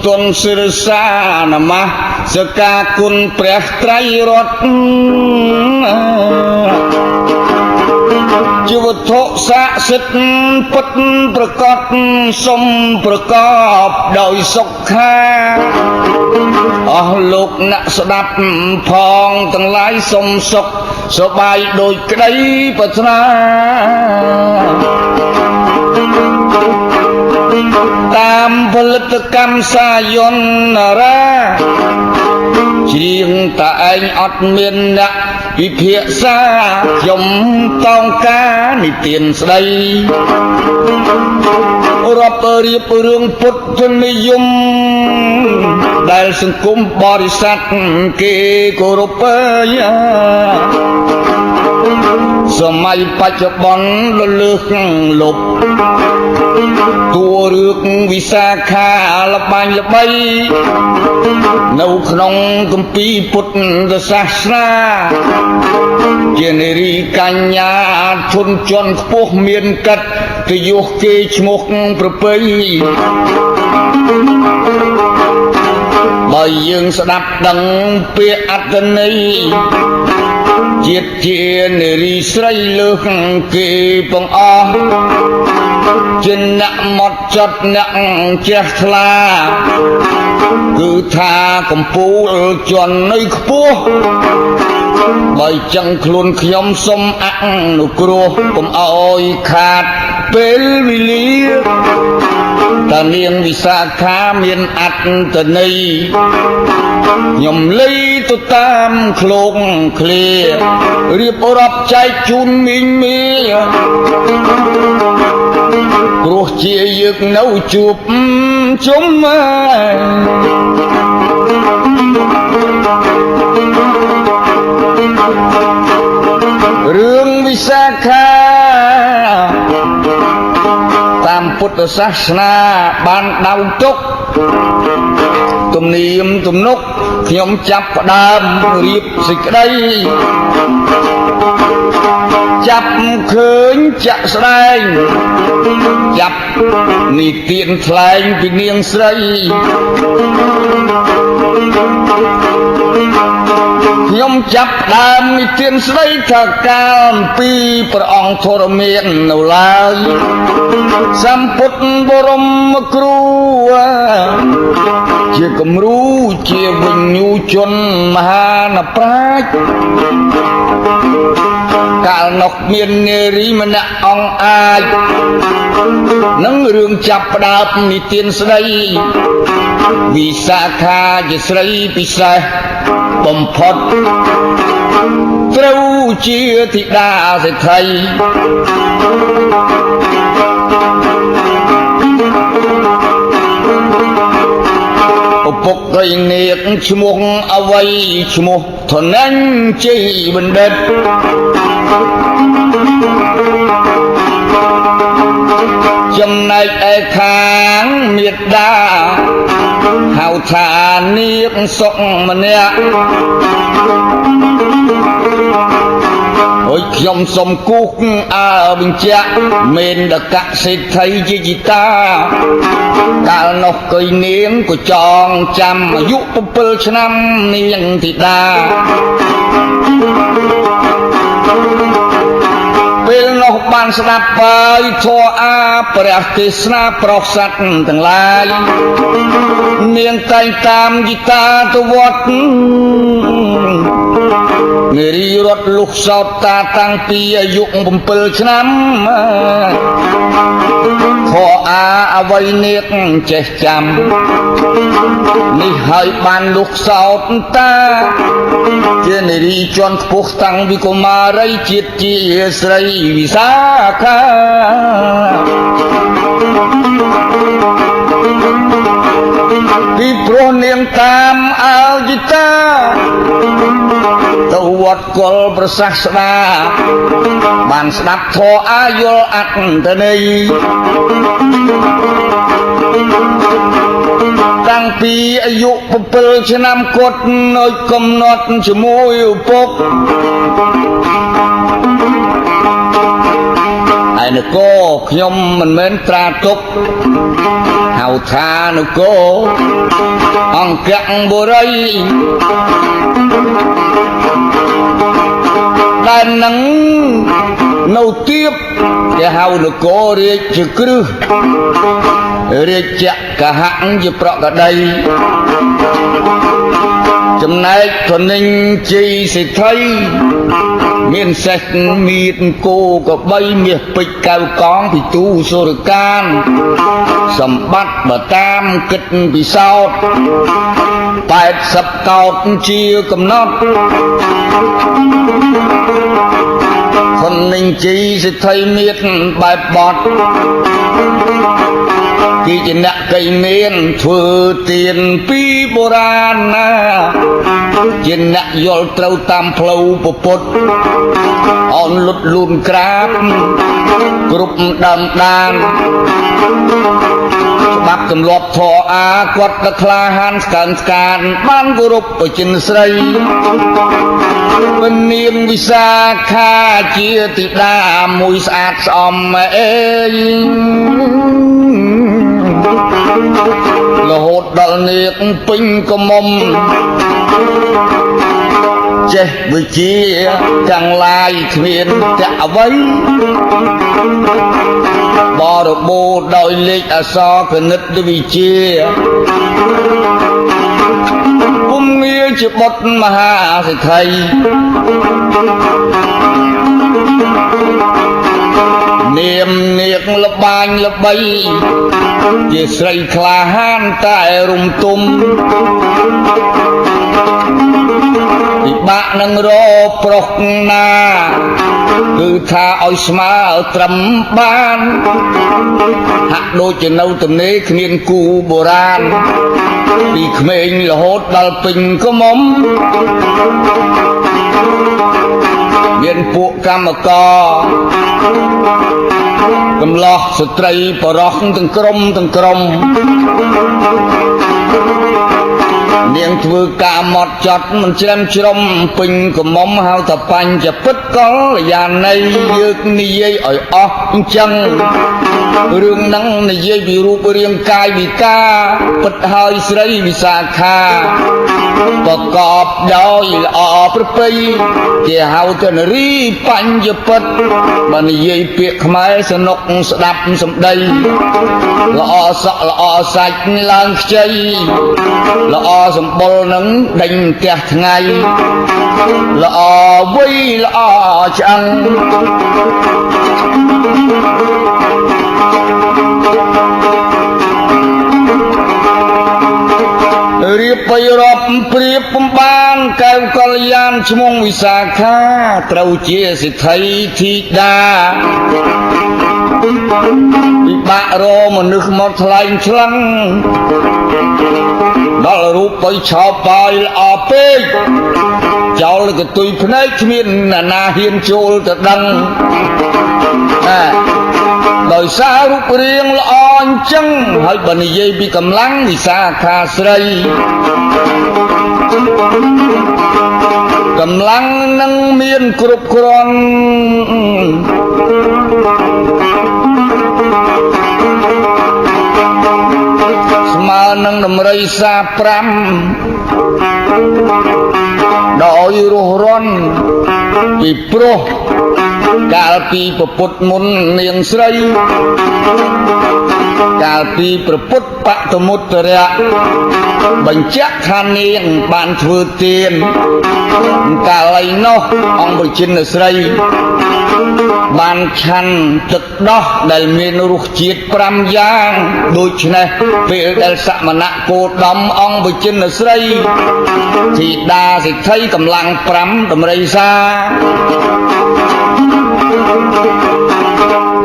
ទន់សិរសានមស្សការគុណព្រះត្រៃរតន៍ជីវធុស័ក្តិសិទ្ធិពុទ្ធប្រកបសុំប្រកបដោយសុខាអស់លោកអ្នកស្ដាប់ផងទាំងឡាយសុំសុខសប្បាយដូចក្តីប្រាថ្នាតាមផលិតកម្មសាយន្តរាច្រៀងតែឯងអត់មានអ្នកពិភាក្សាខ្ញុំតោងការនិទានស្ដីរាប់រៀបរឿងពុទ្ធនិយមដែលសង្គមបរិស័ទគេគោរពសម័យបច្ចុប្បន្នលលើសលប់តួរឿងវិសាខាល្បាញល្បីនៅក្នុងគម្ពីរពុទ្ធសាសនាជានារីកញ្ញាធនជន់ខ្ពស់មានកិត្តិយសគេឈ្មោះប្រពៃបើយើងស្ដាប់ដឹងពាក្យអត្តន័យជាតិជានារីស្រីលើសគេបងអស់ជាអ្នកមកចត់អ្នកជ្រះថ្លាគឺថាកំពូលជន់នៅខ្ពស់បើចឹងខ្លួនខ្ញុំសុំអនុគ្រោះកុំអោយខាតពេលវេលាតានាងវិសាខាមានអត្តន័យខ្ញុំលៃទៅតាមឃ្លោកឃ្លារៀបរាប់ចែកជូនមីងមីព្រោះជាយើងនៅជួបជុំរឿងវិសាខាតាមពុទ្ធសាសនាបានដៅទុកទំនៀមទំនុកខ្ញុំចាប់ផ្ដើមរៀបសេចក្តីចាប់ឃើញចាក់ស្ដែងចាប់និទានថ្លែងពីនាងស្រីខ្ញុំចាប់ដើមនិទានស្ដីថាកាលអំពីព្រះអង្គធរមាននៅឡើយសម្ពុទ្ធបរមគ្រូជាគំរូជាវិញ្ញូជនមហានប្រាជ្ញកាលនោះមាននារីម្នាក់អង្គអាចនឹងរឿងចាប់ផ្ដើមនិទានស្ដីវិសាខាជាស្រីពិសេសបំផុតត្រូវជាធីតាសេដ្ឋីឪពុករីនាគឈ្មោះអ្វីឈ្មោះធនាញ់ជ័យបណ្ឌិតចំណែកឯខាងមេដាហៅថានាគសុកម្នាក់អើយខ្ញុំសុំគូសអើបញ្ជាក់មេនដកសេដ្ឋីជាជីតាកាលនោះកុយនាងក៏ចងចាំអាយុ7ឆ្នាំនាងធីតាពេលនោះបានស្ដាប់បាយធម៌អាព្រះទេសនាប្រុសសត្វទាំងឡាយនាងតែងតាមយីតាទៅវត្តនារីរត់លុះសោតតាតាំងពីអាយុ7ឆ្នាំខអាអ្វីនាគចេះចាំនេះហើយបានលុះសោតតាជានារីជាន់ខ្ពស់តាំងពីកុមារីជាតិជាស្រីវិសាខាពីព្រោះនាងតាមអើយីតាទៅវត្តគល់ប្រសាស្ដាបានស្ដាប់ធម៌អាយល់អត្តន័យតាំងពីអាយុ7ឆ្នាំគាត់នៅកំណត់ជាមួយឪពុកឯនគរខ្ញុំមិនមែនត្រាទុកហៅ ថានគរអង្គបុរីដែលនឹងនៅទៀបគេហៅនគររាជជាគ្រឹះរាជកហៈជាប្រកដីចំណែកធនិញជ័យសិទ្ធិមានសេះមានគោក៏បីមាសពេជ្រកៅកងពីទូសុរកានសម្បត្តិបើតាមគិតពិសោធន៍80កោដជាកំណត់ធនិញជ័យសិទ្ធិមានបែបបត់គេជាអ្នកកៃមានធ្វើទានពីបុរាណណាជាអ្នកយល់ត្រូវតាមផ្លូវពុទ្ធអនលុតលូនក្រាបគ្រប់ដើមដានច្បាប់ទម្លាប់ធរអាគាត់ទៅក្លាហានស្កើនស្កានបានគោរពប្រជិនស្រីមិននាងវិសាខាជាទីតាមួយស្អាតស្អំអេរហូតដល់នាងពេញកមុំចេះវិជាទាំងឡាយគ្មានតែអ្វីបរិបូរដោយលេខអក្សរគណិតវិជាពុំងារជាបុត្រមហាសេដ្ឋីនាមនាគលបាញ់ល្បីជាស្រីក្លាហានតែរំទុំពិបាកនឹងរកប្រុសណាគឺថាឲ្យស្មើត្រឹមបានហាក់ដូចជានៅទំនេរគ្មានគូបុរាណពីក្មេងរហូតដល់ពេញកមុំមានពួកកម្មករកំឡោះស្ត្រីបរោះទាំងក្រុមនាងធ្វើការម៉ត់ចត់មិនច្រំជ្រុំពេញកមុំហៅថាបញ្ចពិតកល្យាណីយើងនិយាយឲ្យអស់អញ្ចឹងរឿងហ្នឹងនិយាយពីរូបរាងកាយវិការពិតហើយស្រីវិសាខាប្រកបដោយល្អប្រពៃគេហៅថានារីបញ្ចពិតបើនិយាយពាក្យខ្មែរសនុកស្ដាប់សម្ដីល្អសក់ល្អសាច់ឡើងខ្ចីល្អសម្បុរនឹងដេញផ្ទះថ្ងៃល្អវៃល្អឆ្អឹងរៀបបីរាប់ព្រៀបពំបានកែវកល្យានឈ្មោះវិសាខាត្រូវជាសិទ្ធិធីតាពិបាករមនុស្សមកថ្លែងឆ្លងដល់រូបបីឆោបបាយល្អពេកចោលកតុយភ្នែកគ្មានណាហ៊ានចូលទៅដឹងដោយសាររូបរាងល្អអញ្ចឹងហើយបើនិយាយពីកម្លាំងវិសាខាស្រីកម្លាំងនឹងមានគ្រប់គ្រាន់ស្មើនឹងដំរីសា5ដោយរស់រន់ពីព្រោះកាលពីប្រពុតមុននាងស្រីកាលពីប្រពុតបតមុត្តរៈបញ្ជាក់ថានាងបានធ្វើទានកាលឯនោះអង្គប្រជិនស្រីបានឆាន់ទឹកដោះដែលមានរសជាតិ5យ៉ាងដូច្នេះពេលដែលសមណៈគោតមអង្គប្រជិនស្រីធីតាសិទ្ធិកម្លាំង5ដំរីសា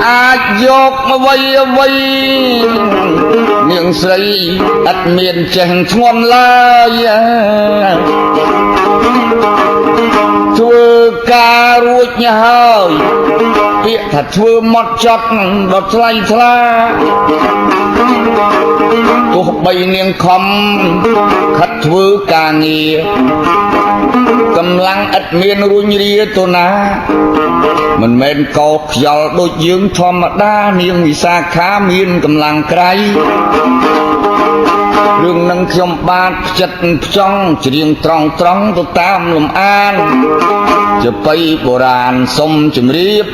អាចយកអ្វីនាងស្រីអត់មានចេះធ្ងន់ឡើយធ្វើការរួចហើយពាក្យថាធ្វើមកចត់ដល់ថ្លៃថ្លាទោះបីនាងខំខិតធ្វើការងារក កម្លាំងឥតមានរួញរាទៅណាមិនមែនកោខ្យល់ដូចយើងធម្មតានាងវិសាខាមានកម្លាំងក្រៃរឿងនឹងខ្ញុំបាទផ្ចិតផ្ចង់ច្រៀងត្រង់ទៅតាមលំអានជាបៃបុរាណសុំជម្រាប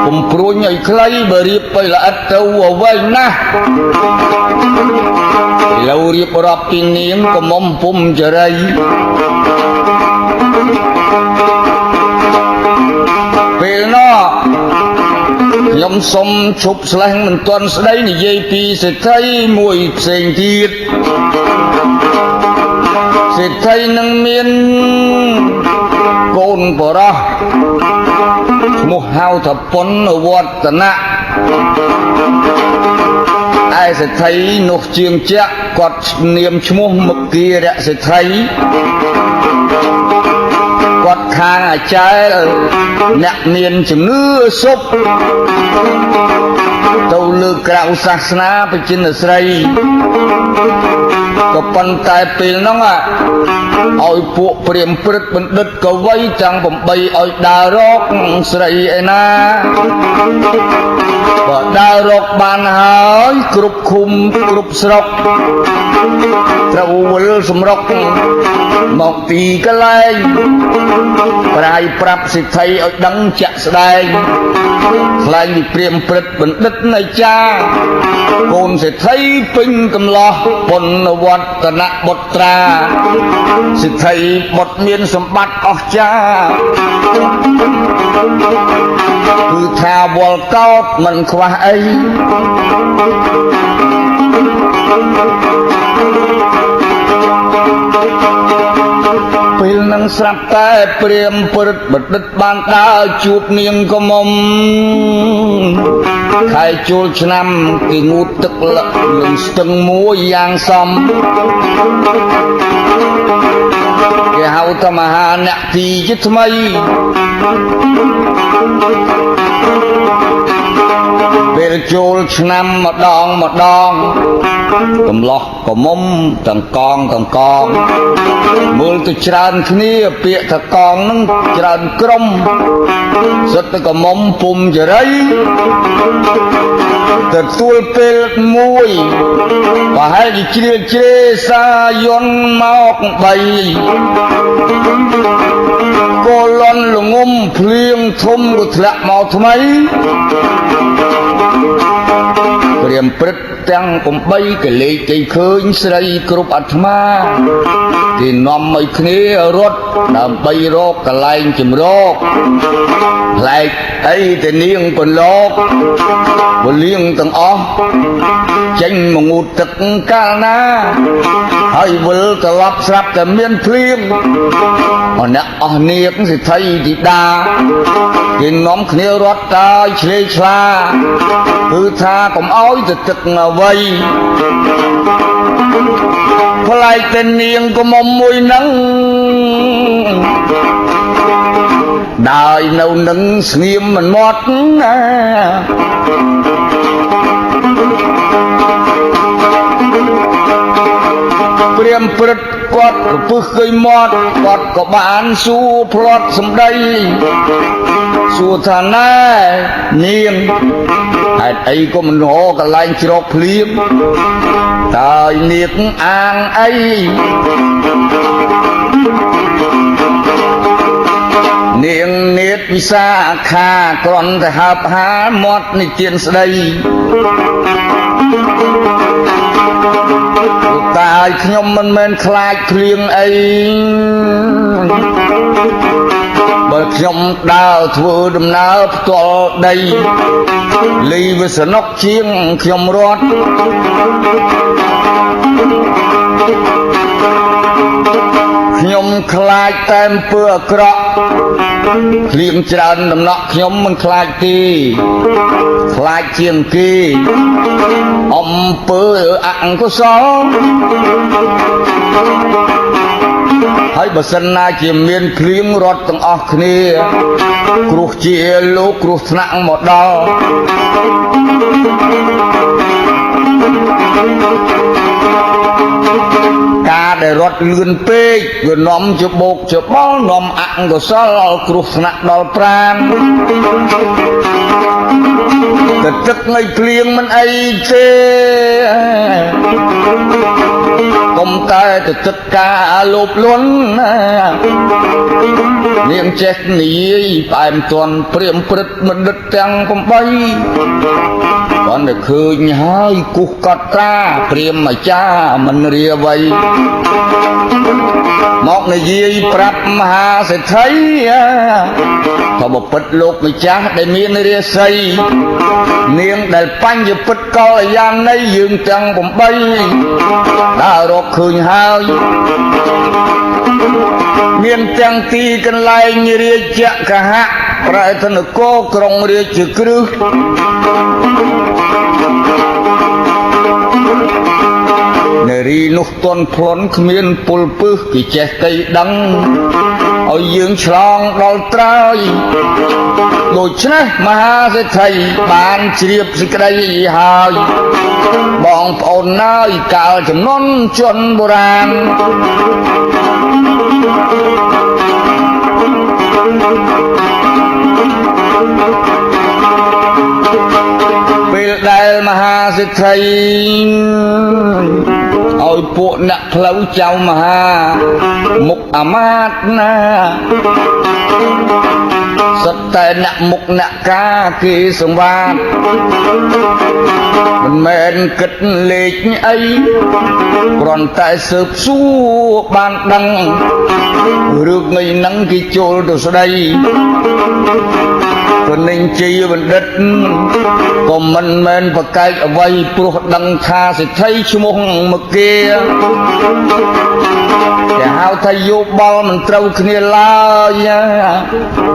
ពុំព្រួញឲ្យខ្លីបើរៀបទៅល្អិតទៅអ្វីណាស់ឥឡូវរៀបរាប់ពីនាងកមុំពុំចរីពេលនោះខ្ញុំសុំឈប់ស្លេះមិនទាន់ស្ដីនិយាយពីសេដ្ឋីមួយផ្សេងទៀតសេដ្ឋីនឹងមានកូនបរោះឈ្មោះហៅថាពុនវឌ្ឍនៈឯសេដ្ឋីនោះជាងចាក់គាត់នាមឈ្មោះមុគីរៈសេដ្ឋីគាត់ខាងអាចារ្យអ្នកមានជំនឿសុបទៅលើក្រៅសាសនាបច្ចិនស្រីក៏ប៉ុន្តែពេលហ្នឹងឲ្យពួកព្រាហ្មណ៍ព្រឹទ្ធបណ្ឌិតកវីទាំង8ឲ្យដើររកស្រីឯណាបើដើររកបានហើយគ្រប់ឃុំគ្រប់ស្រុកត្រូវវិលសម្រុកមកទីកន្លែងប្រាយប្រាប់សិទ្ធិឲ្យដឹងជាក់ស្ដែងខ្លាញ់ពីព្រាហ្មណ៍ព្រឹទ្ធបណ្ឌិតនៃចាកូនសិទ្ធិពេញកំឡោះពុនវឌ្ឍនៈបុត្រាសិទ្ធិបុត្រមានសម្បត្តិអស្ចារ្យគឺថាវល់កោតមិនខ្វះអីពេលនឹងស្រាប់តែព្រាហ្មណ៍ព្រឹទ្ធបណ្ឌិតបានដើរជួបនាងកមុំខែចូលឆ្នាំគេងូតទឹកលឹកនឹងស្ទឹងមួយយ៉ាងសមគេហៅថាមហាអ្នកទីជាថ្មីពេលចូលឆ្នាំម្ដងកំឡោះកមុំទាំងកងមើលទៅច្រើនគ្នាពាក្យថាកងនឹងច្រើនក្រុមសិតតែកមុំពុំចរីទទួលពេលមួយប្រហែលជាជ្រាសាយន្តមក3កូលន់ល្ងំភ្លៀងធំក៏ធ្លាក់មកថ្មីព្រាហ្មណ៍ព្រឹទ្ធទាំង8ក៏លេខគេឃើញស្រីគ្រប់អាត្មាគេនាំឲ្យគ្នារត់ដើម្បីរកកន្លែងជំរកផ្លែកអីទៅនាងពន្លកវលៀងទាំងអស់ចេញមកងូតទឹកកាលណាហើយវិលត្រឡប់ស្រាប់តែមានភ្លៀងអ្នកអស់នាងសិទ្ធិធីតាគេនាំគ្នារត់តើឆ្លេឆ្លាគឺថាកុំឲ្យទៅទឹកអ្វីផ្លែកតែនាងកមុំមួយហ្នឹងដើរនៅនឹងស្ងៀមមិនមាត់ណាព្រាហ្មណ៍ព្រឹទ្ធគាត់រពឹសឃើញមាត់គាត់ក៏បានសួរផ្លាត់សម្ដីសួរថាណែនាងហេតុអីក៏មិនរកកន្លែងជ្រកភ្លៀងតើនាងអាងអីនាងនេតវិសាខាគ្រាន់តែហើបហាលមាត់និទានស្ដីតែឲ្យខ្ញុំមិនមែនខ្លាចភ្លៀងអីបើខ្ញុំដើរធ្វើដំណើរផ្ទាល់ដីលីវាសនុកជាងខ្ញុំរត់ខ្ញុំខ្លាចតែអំពើអាក្រក់ភ្លៀងច្រើនដំណក់ខ្ញុំមិនខ្លាចទេខ្លាចជាងគេអំពើអកុសលហើយបើសិនណាជាមានភ្លៀងរត់ទាំងអស់គ្នាគ្រោះជាលោកគ្រោះថ្នាក់មកដល់ ការដែលរត់លឿនពេកវានាំជាបោកជាបល់នាំអកុសលគ្រោះថ្នាក់ដល់ប្រាណតែទឹកនៃភ្លៀងមិនអីទេកុំតែទៅទឹកការលោភលន់នាងចេះនិយាយផ្អែមទន់ព្រាមព្រឹត្តមនិតទាំង8គាត់តែឃើញហើយគូសកត់ត្រាព្រាមអាចារ្យមិនរាវ័យមកនិយាយប្រាប់មហាសេដ្ឋីក៏បពិតលោកម្ចាស់ដែលមានរាសីនាងដែលបញ្ញពិតកលយានៃយើងទាំង8ដើររកឃើញហើយមានទាំងទីកន្លែងរាជកហៈប្រែធនគរក្រុងរាជគ្រឹះនារីនោះទន់ភ្លន់គ្មានពលពឹសគេចេះតែដឹងឲ្យយើងឆ្លងដល់ត្រើយដូច្នេះមហាសេដ្ឋីបានជ្រាបសេចក្តីហើយបងប្អូនណើយកាលចំនួនជនបុរាណពេលដែលមហាសេដ្ឋីឲ្យពួកអ្នកផ្លូវចៅមហាមុខអាមាត្យណាសុទ្ធតែអ្នកមុខអ្នកការគេសង្វាតមិនមែនគិតលេខអីគ្រាន់តែស៊ើបសួរបានដឹងរឿងនៃនឹងគេចូលទៅស្ដីគនិញជីបណ្ឌិតក៏មិនមែនប្រកែកអ្វីព្រោះដឹងថាសិទ្ធិឈ្មោះមកគេគេហៅថាយោបល់មិនត្រូវគ្នាឡើយ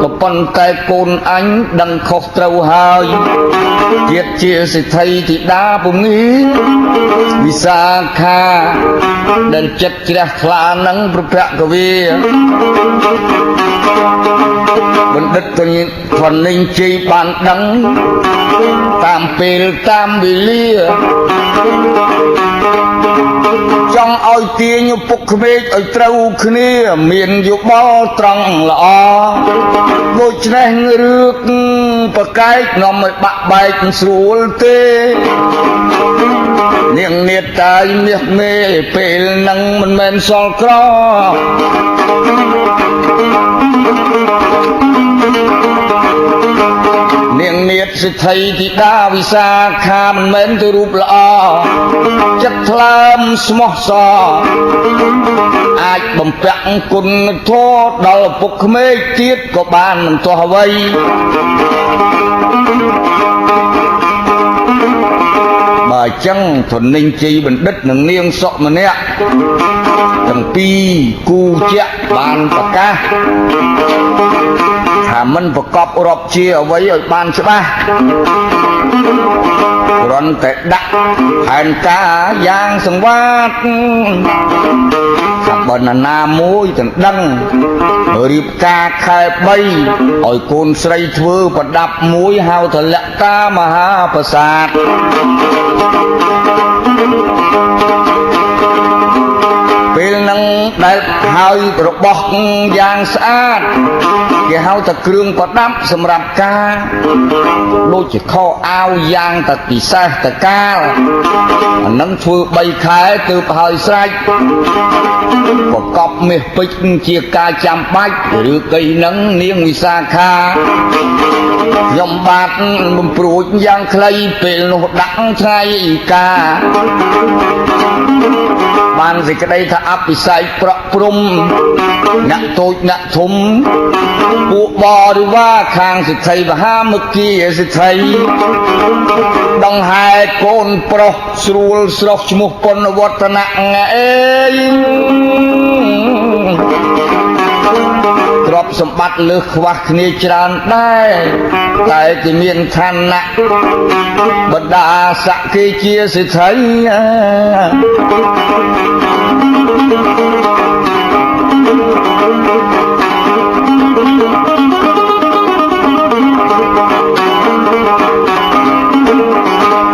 ក៏ប៉ុន្តែកូនអញដឹងខុសត្រូវហើយជាតិជាសិទ្ធិធីតាពងីវិសាខាដែលចិត្តជ្រះថ្លានឹងប្រភគវីបណ្ឌិតធនិញជ័យបានដឹងតាមពេលតាមវេលាចង់ឲ្យទាញពុកក្មេកឲ្យត្រូវគ្នាមានយោបល់ត្រង់ល្អដូច្នេះរឿងប្រកែកនាំឲ្យបាក់បែកស្រួលទេនាងនេតតាយមាសមេពេលនឹងមិនមែនសល់ក្រនាងនាតសិទ្ធិធីតាវិសាខាមិនមែនទៅរូបល្អចិត្តថ្លើមស្មោះសរអាចបំពាក់គុណធម៌ដល់ពុកក្មេកទៀតក៏បានមិនទាស់អ្វីបើអញ្ចឹងធនិញជ័យបណ្ឌិតនិងនាងសុម្នាក់ទាំងពីរគូជាបានប្រកាសថាមិនប្រកបរាប់ជាអ្វីឲ្យបានច្បាស់គ្រាន់តែដាក់ផែនការយ៉ាងសង្វាតថាបណ្ណាណាមួយទាំងដឹងរៀបការខែ3ឲ្យកូនស្រីធ្វើប្រដាប់មួយហៅថាលក្ខាមហាប្រាសាទពេលនឹងដែលហើយរបស់យ៉ាងស្អាតគេហៅថាគ្រឿងប្រដាប់សម្រាប់ការដូចជាខោអាវយ៉ាងតែពិសេសតកាលអានឹងធ្វើ3ខែទើបហើយស្រេចប្រកបមាសពេជ្រជាការចាំបាច់ឬកីនឹងនាងវិសាខាខ្ញុំបាទបំព្រួចយ៉ាងខ្លីពេលនោះដាក់ថ្ងៃការបានសេចក្តីថាអភិសេកប្រក់ព្រំអ្នកតូចអ្នកធំពួកបរិវារខាងសិទ្ធិមហាមុខីសិទ្ធិដង្ហែកូនប្រុសស្រួលស្រស់ឈ្មោះពុនវឌ្ឍនៈអេយទ្រព្យសម្បត្តិលើសខ្វះគ្នាច្រើនដែរតែគេមានឋានៈបដាសក្កិជាសិទ្ធិ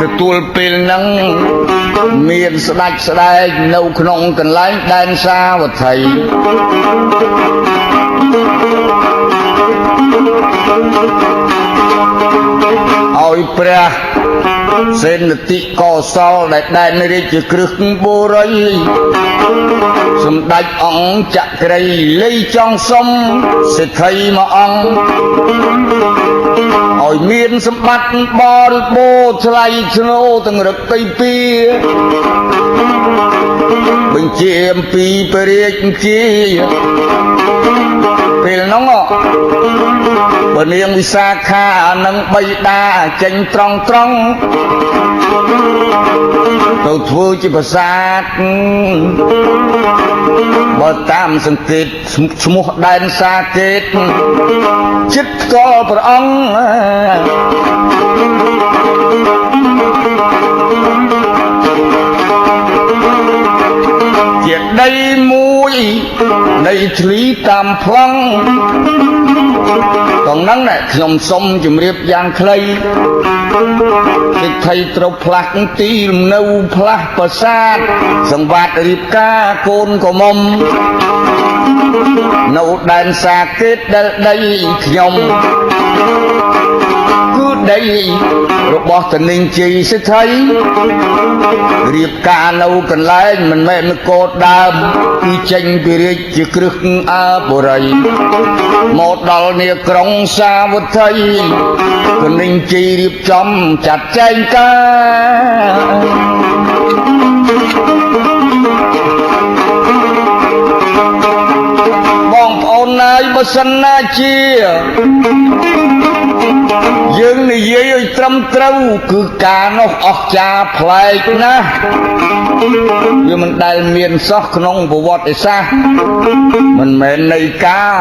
ទទួលពេលហ្នឹងមា មានស្ដេចស្ដែងនៅក្នុងកន្លែងដែនសាវត្ថីឲ្យព្រះសេនតិកោសលដែលដែនរាជក្រឹសបុរីសម្ដេចអង្គចក្រីលីចង់សុំសិទ្ធិមួយអង្គឲ្យមានសម្បត្តិបរិបូរណ៍ថ្លៃធ្នូទាំងរឹកទីពីបញ្ជាអំពីព្រះរាជាពេលនោះបើនាងវិសាខានឹងបៃតាចេញត្រង់ទៅធ្វើជាប្រាសាទបើតាមសង្កេតឈ្មោះដែនសាកេតចិត្តផ្ទាល់ព្រះអង្គជាដីមួយនៃធ្លីតាមប្លង់តោះហ្នឹងខ្ញុំសូមជម្រាបយ៉ាងខ្លីសិទ្ធិត្រូវផ្លាស់ទីលំនៅផ្លាស់ប្រាសាទសង្វាតរៀបការកូនកុំមុំនៅដែនសាកេតដែលដីខ្ញុំគឺដីរបស់តនិញជ័យសិទ្ធិរៀបការនៅកន្លែងមិនមែនកោតដើមគឺចេញពីរាជក្រឹសអបុរីមកដល់នាក្រុងសាវត្ថីតនិញជ័យរៀបចំចាត់ចែងការបងប្អូនណាយបើសិនណាជាយើងនិយាយឲ្យត្រឹមត្រូវគឺការនោះអស្ចារ្យប្លែកណាស់វាមិនដែលមានសោះក្នុងប្រវត្តិសាស្ត្រមិនមែននៃការ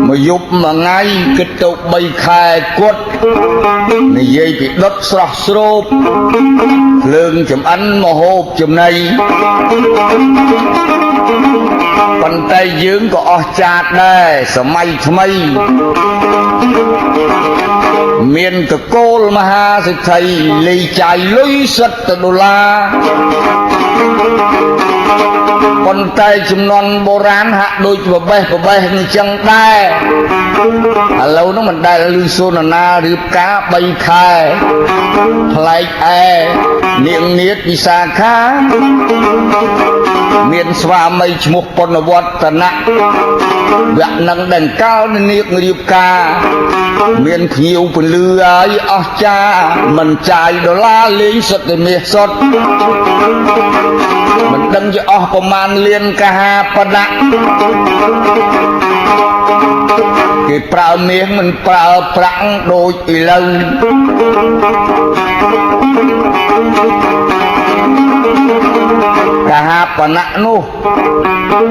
មួយយប់មួយថ្ងៃគិតទៅ3ខែគត់និយាយពីដុតស្រស់ស្រូបភ្លើងចំអិនមហូបចំណីប៉ុន្តែយើងក៏អស្ចារ្យដែរសម័យថ្មីមានតកូលមហាសិទ្ធិលីចាយលុយ$10ប៉ុន្តែចំនួនបុរាណហាក់ដូចបបេះអញ្ចឹងដែរឥឡូវនោះមិនដែលឮសូនណារៀបការ3ខែប្លែកឯនាងនាថវិសាខាមានស្វាមីឈ្មោះប៉ុនវឌ្ឍនៈវៈនឹងដង្កល់នាងរៀបការមានភ្ញៀវពលឺហើយអស្ចារ្យមិនចាយដុល្លារលេងសុទ្ធតែមាសសុទ្ធមិនដឹងជាអស់ប្រមាណលានកហាបណៈគេប្រើមាសមិនប្រើប្រាក់ដូចឥឡូវកហាបណៈនោះ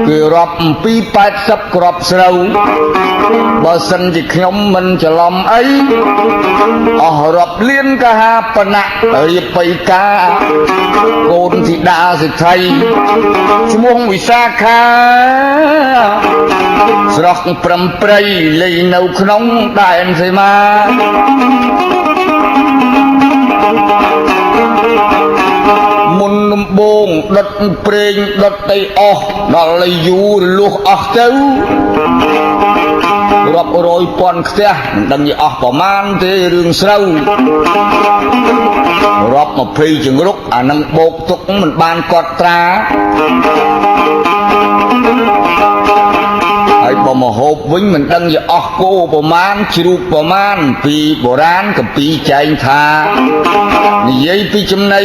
គេរាប់អំពី80គ្រាប់ស្រូវបើសិនជាខ្ញុំមិនច្រឡំអីអស់រាប់លានកហាបណៈរៀបបៃតាកូនធីតាសិទ្ធិឈ្មោះវិសាខាស្រស់ប្រំប្រៃលេងនៅក្នុងដែនសីមាមុនដំបងដុតប្រេងដុតដីអស់ដល់យូរលុះអស់ទៅរាប់រយពាន់ផ្ទះមិនដឹងជាអស់ប្រមាណទេរឿងស្រូវរាប់20ជង្រុកអានឹងបោកទុកមិនបានកត់ត្រាហើយបើមកហូបវិញមិនដឹងជាអស់គោប្រមាណជ្រូកប្រមាណពីបុរាណកម្ពីចែងថានិយាយពីចំណី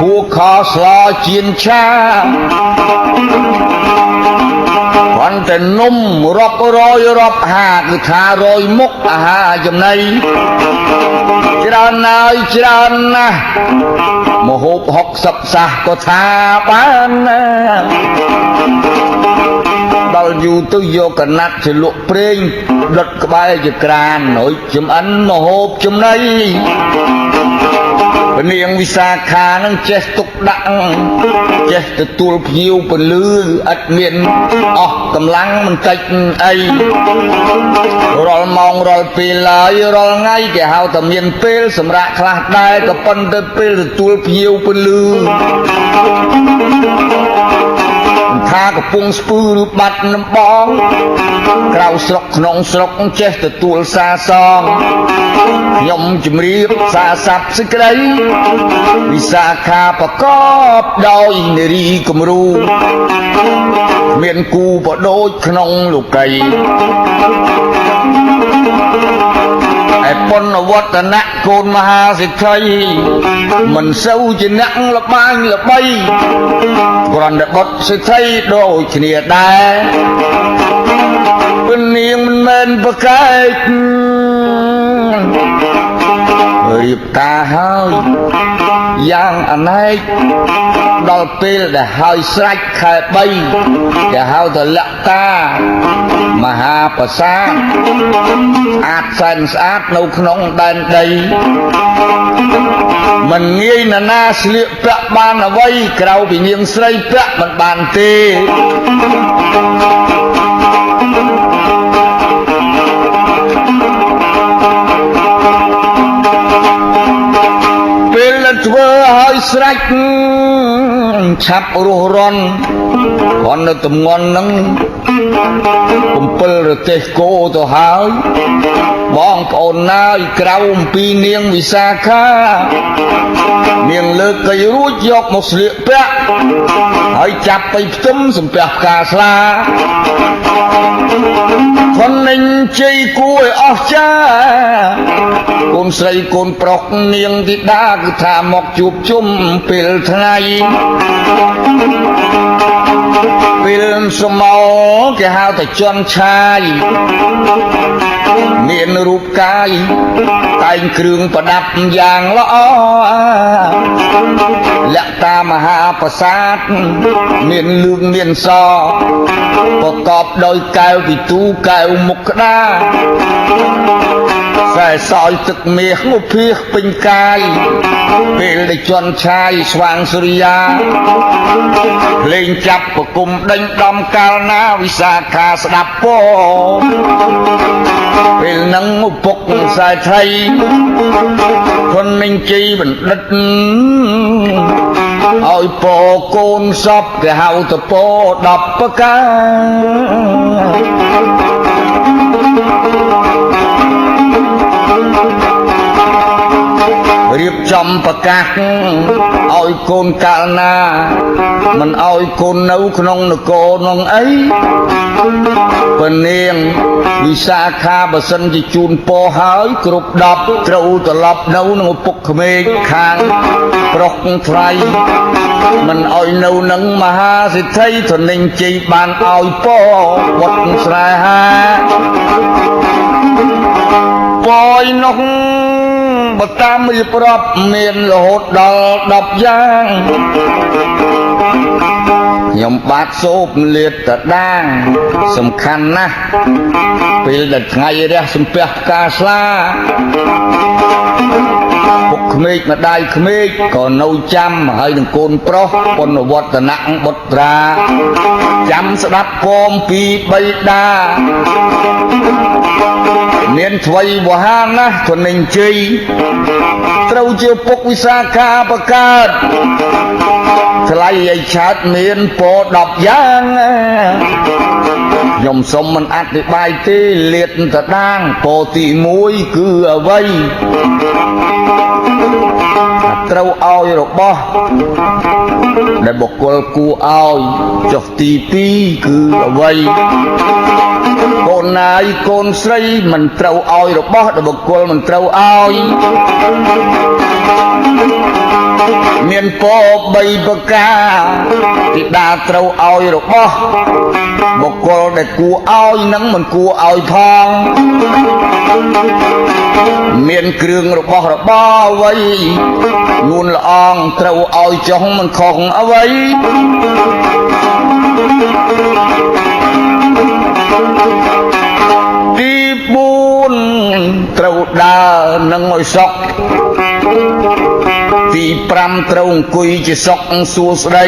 ខួខស្លជៀនឆាគាត់តែនំរាប់រយរាប់ហាគឺថារយមុខអាហារចំណីច្រើនហើយច្រើនណាស់មហូប60សាសក៏ថាបានណាដល់យូរទៅយកកណាត់ទៅលក់ប្រេងដុតក្បែរជាក្រានហើយចំអិនមហូបចំណី នាងវិសាខានឹងចេះទុកដាក់ចេះទទួលភ្ញៀវពលឺឥតមានអស់កម្លាំងមិនតិចអីរាល់ម៉ោងរាល់ពេលឡើយរាល់ថ្ងៃគេហៅតែមានពេលសម្រាប់ខ្លះដែរក៏ប៉ុន្តែពេលទទួលភ្ញៀវពលឺថាកំពុងស្ពឺឬបាត់ដំបងក្រៅស្រុកក្នុងស្រុកចេះទទួលសារសងខ្ញុំជំរាបសារស័ព្ទសេចក្តីវិសាខាប្រកបដោយនារីគំរូមានគូបដូចក្នុងលោកីឯបុណ្យវឌ្ឍនៈកូនមហាសិទ្ធិមិនសូវជាអ្នកលបាញ់ល្បីគ្រាន់តែបុត្រសិទ្ធិដូចគ្នាដែរពេលនាងមិនមែនប្រកែករៀបការហើយយ៉ាងអនេកដល់ពេលដែលហើយស្រេចខែ3គេហៅថាលក្ខតាមហាប្រាសាទអាចសែនស្អាតនៅក្នុងដែនដីមិនងាយណានាស្លៀកពាក់បានអ្វីក្រៅពីនាងស្រីពាក់មិនបានទេពេលធ្វើឲ្យស្រេចឆាប់រស់រន់គ្រាន់តែទំងន់នឹង7រទេសគោទៅហើយបងប្អូនណាយក្រៅអំពីនាងវិសាខានាងលើកកៃរួចយកមកស្លៀកពាក់ហើយចាប់ទៅផ្ទឹមសំពះផ្កាស្លាខននឹងជ័យគួរឲ្យអស្ចារ្យកូនស្រីកូនប្រុសនាងធីតាគឺថាមកជួបជុំពេលថ្ងៃពេលសមោគេហៅតែជន់ឆាយមានរូបកាយតែងគ្រឿងប្រដាប់យ៉ាងល្អលក្ខតាមហាប្រាសាទមានលឿងមានសប្រកបដោយកែវពិទូកែវមុខក្តារខ្សែសោយទឹកមាសមុភាសពេញកាយពេលដែលជន់ឆាយស្វាងសុរិយាលេងចាប់ប្រគុំដេញដំកាលណាវិសាខាស្ដាប់ពោពេលនឹងពុកខ្សែថៃខននឹងជ័យបណ្ឌិតឲ្យពោកូនសពគេហៅទៅពោ10ប្រការរៀបចំប្រកាសឲ្យកូនកាលណាមិនឲ្យកូននៅក្នុងនគរនោះអីពនាងវិសាខាបើសិនជាជូនពោហើយគ្រប់10ត្រូវត្រឡប់នៅនឹងឪពុកក្មេកខាងប្រុសថ្លៃមិនឲ្យនៅនឹងមហាសិទ្ធិធនិញជ័យបានឲ្យពោវត្តស្រែហាពោយនោះបើតាមរៀបរាប់មានរហូតដល់10យ៉ាងខ្ញុំបាទសូបលាតតដាងសំខាន់ណាស់ពេលដែលថ្ងៃរះសំពះផ្កាស្លាពុកក្មេកម្ដាយក្មេកក៏នៅចាំហើយនឹងកូនប្រុសបុណ្យវឌ្ឍនៈបុត្រាចាំស្ដាប់គំពីបិតាមានថ្វីវោហារណាស់ធនិញជ័យត្រូវជាពុកវិសាខាប្រកើតថ្លៃឲ្យឆាតមានពោ10យ៉ាងខ្ញុំសុំមិនអធិប្បាយទេលាតតដាងពោទី1គឺអ្វីត្រូវឲ្យរបស់ដែលបុគ្គលគួរឲ្យចុះទី2គឺអ្វីកូនណាយកូនស្រីមិនត្រូវឲ្យរបស់ដែលបុគ្គលមិនត្រូវឲ្យមានពោ3ប្រការទីដាត្រូវឲ្យរបស់បុគ្គលដែលគួរឲ្យនិងមិនគួរឲ្យផងមានគ្រឿងរបស់របរអ្វីនួនល្អងត្រូវឲ្យចុះមិនខុសអ្វីទី4ត្រូវដើរនឹងឲ្យសុខ ទី5ត្រូវអង្គុយជាសុខសួស្ដី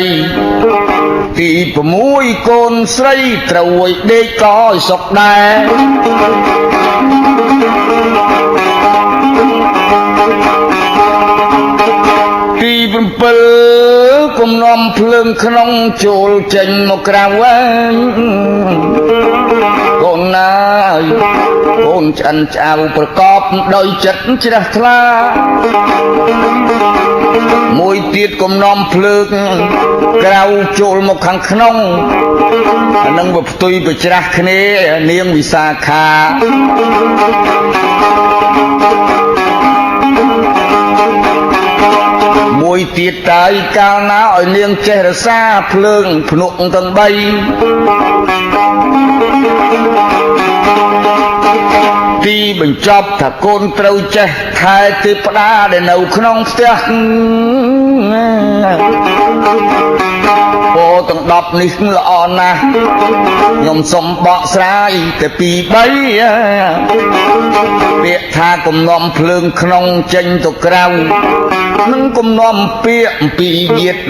ទី6កូនស្រីត្រូវឲ្យដេកក៏ឲ្យសុខដែរទី7កុំនាំភ្លើងក្នុងចូលចេញមកក្រៅវិញកូនណាយកូនឆ្អិនឆ្អៅប្រកបដោយចិត្តជ្រះថ្លាមួយទៀតកុំនាំភ្លើងក្រៅចូលមកខាងក្នុងអានឹងវាផ្ទុយប្រច្រាស់គ្នានាងវិសាខាមួយទៀតតើកាលណាឲ្យនាងចេះរសាភ្លើងភ្នក់ទាំង3ទីបញ្ចប់ថាកូនត្រូវចេះថែទេព្តាដែលនៅក្នុងផ្ទះពោទាំង10នេះល្អណាស់ខ្ញុំសុំបកស្រាយតែ2 3ពាក្យថាកុំនាំភ្លើងក្នុងចេញទៅក្រៅនឹងកុំនាំពាក្យអំពីញាតិ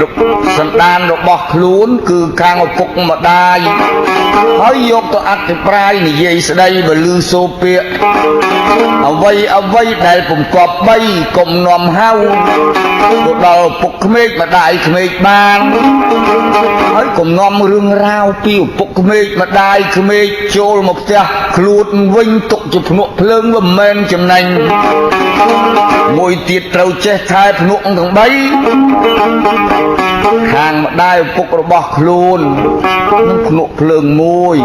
សន្តានរបស់ខ្លួនគឺខាងឪពុកម្ដាយហើយយកទៅអធិប្រាយនិយាយស្ដីបើលឺសូរពាក្យអ្វីដែលពុំគប្បីកុំនាំហៅទៅដល់ឪពុកក្មេកម្ដាយក្មេកបានហើយកុំនាំរឿងរ៉ាវពីឪពុកក្មេកម្ដាយក្មេកចូលមកផ្ទះខ្លួនវិញទុកជាភ្នក់ភ្លើងវាមិនមែនចំណេញមួយទៀតត្រូវចេះថែភ្នក់ទាំង3ខាងម្ដាយឪពុករបស់ខ្លួននឹងភ្នក់ភ្លើងមួយ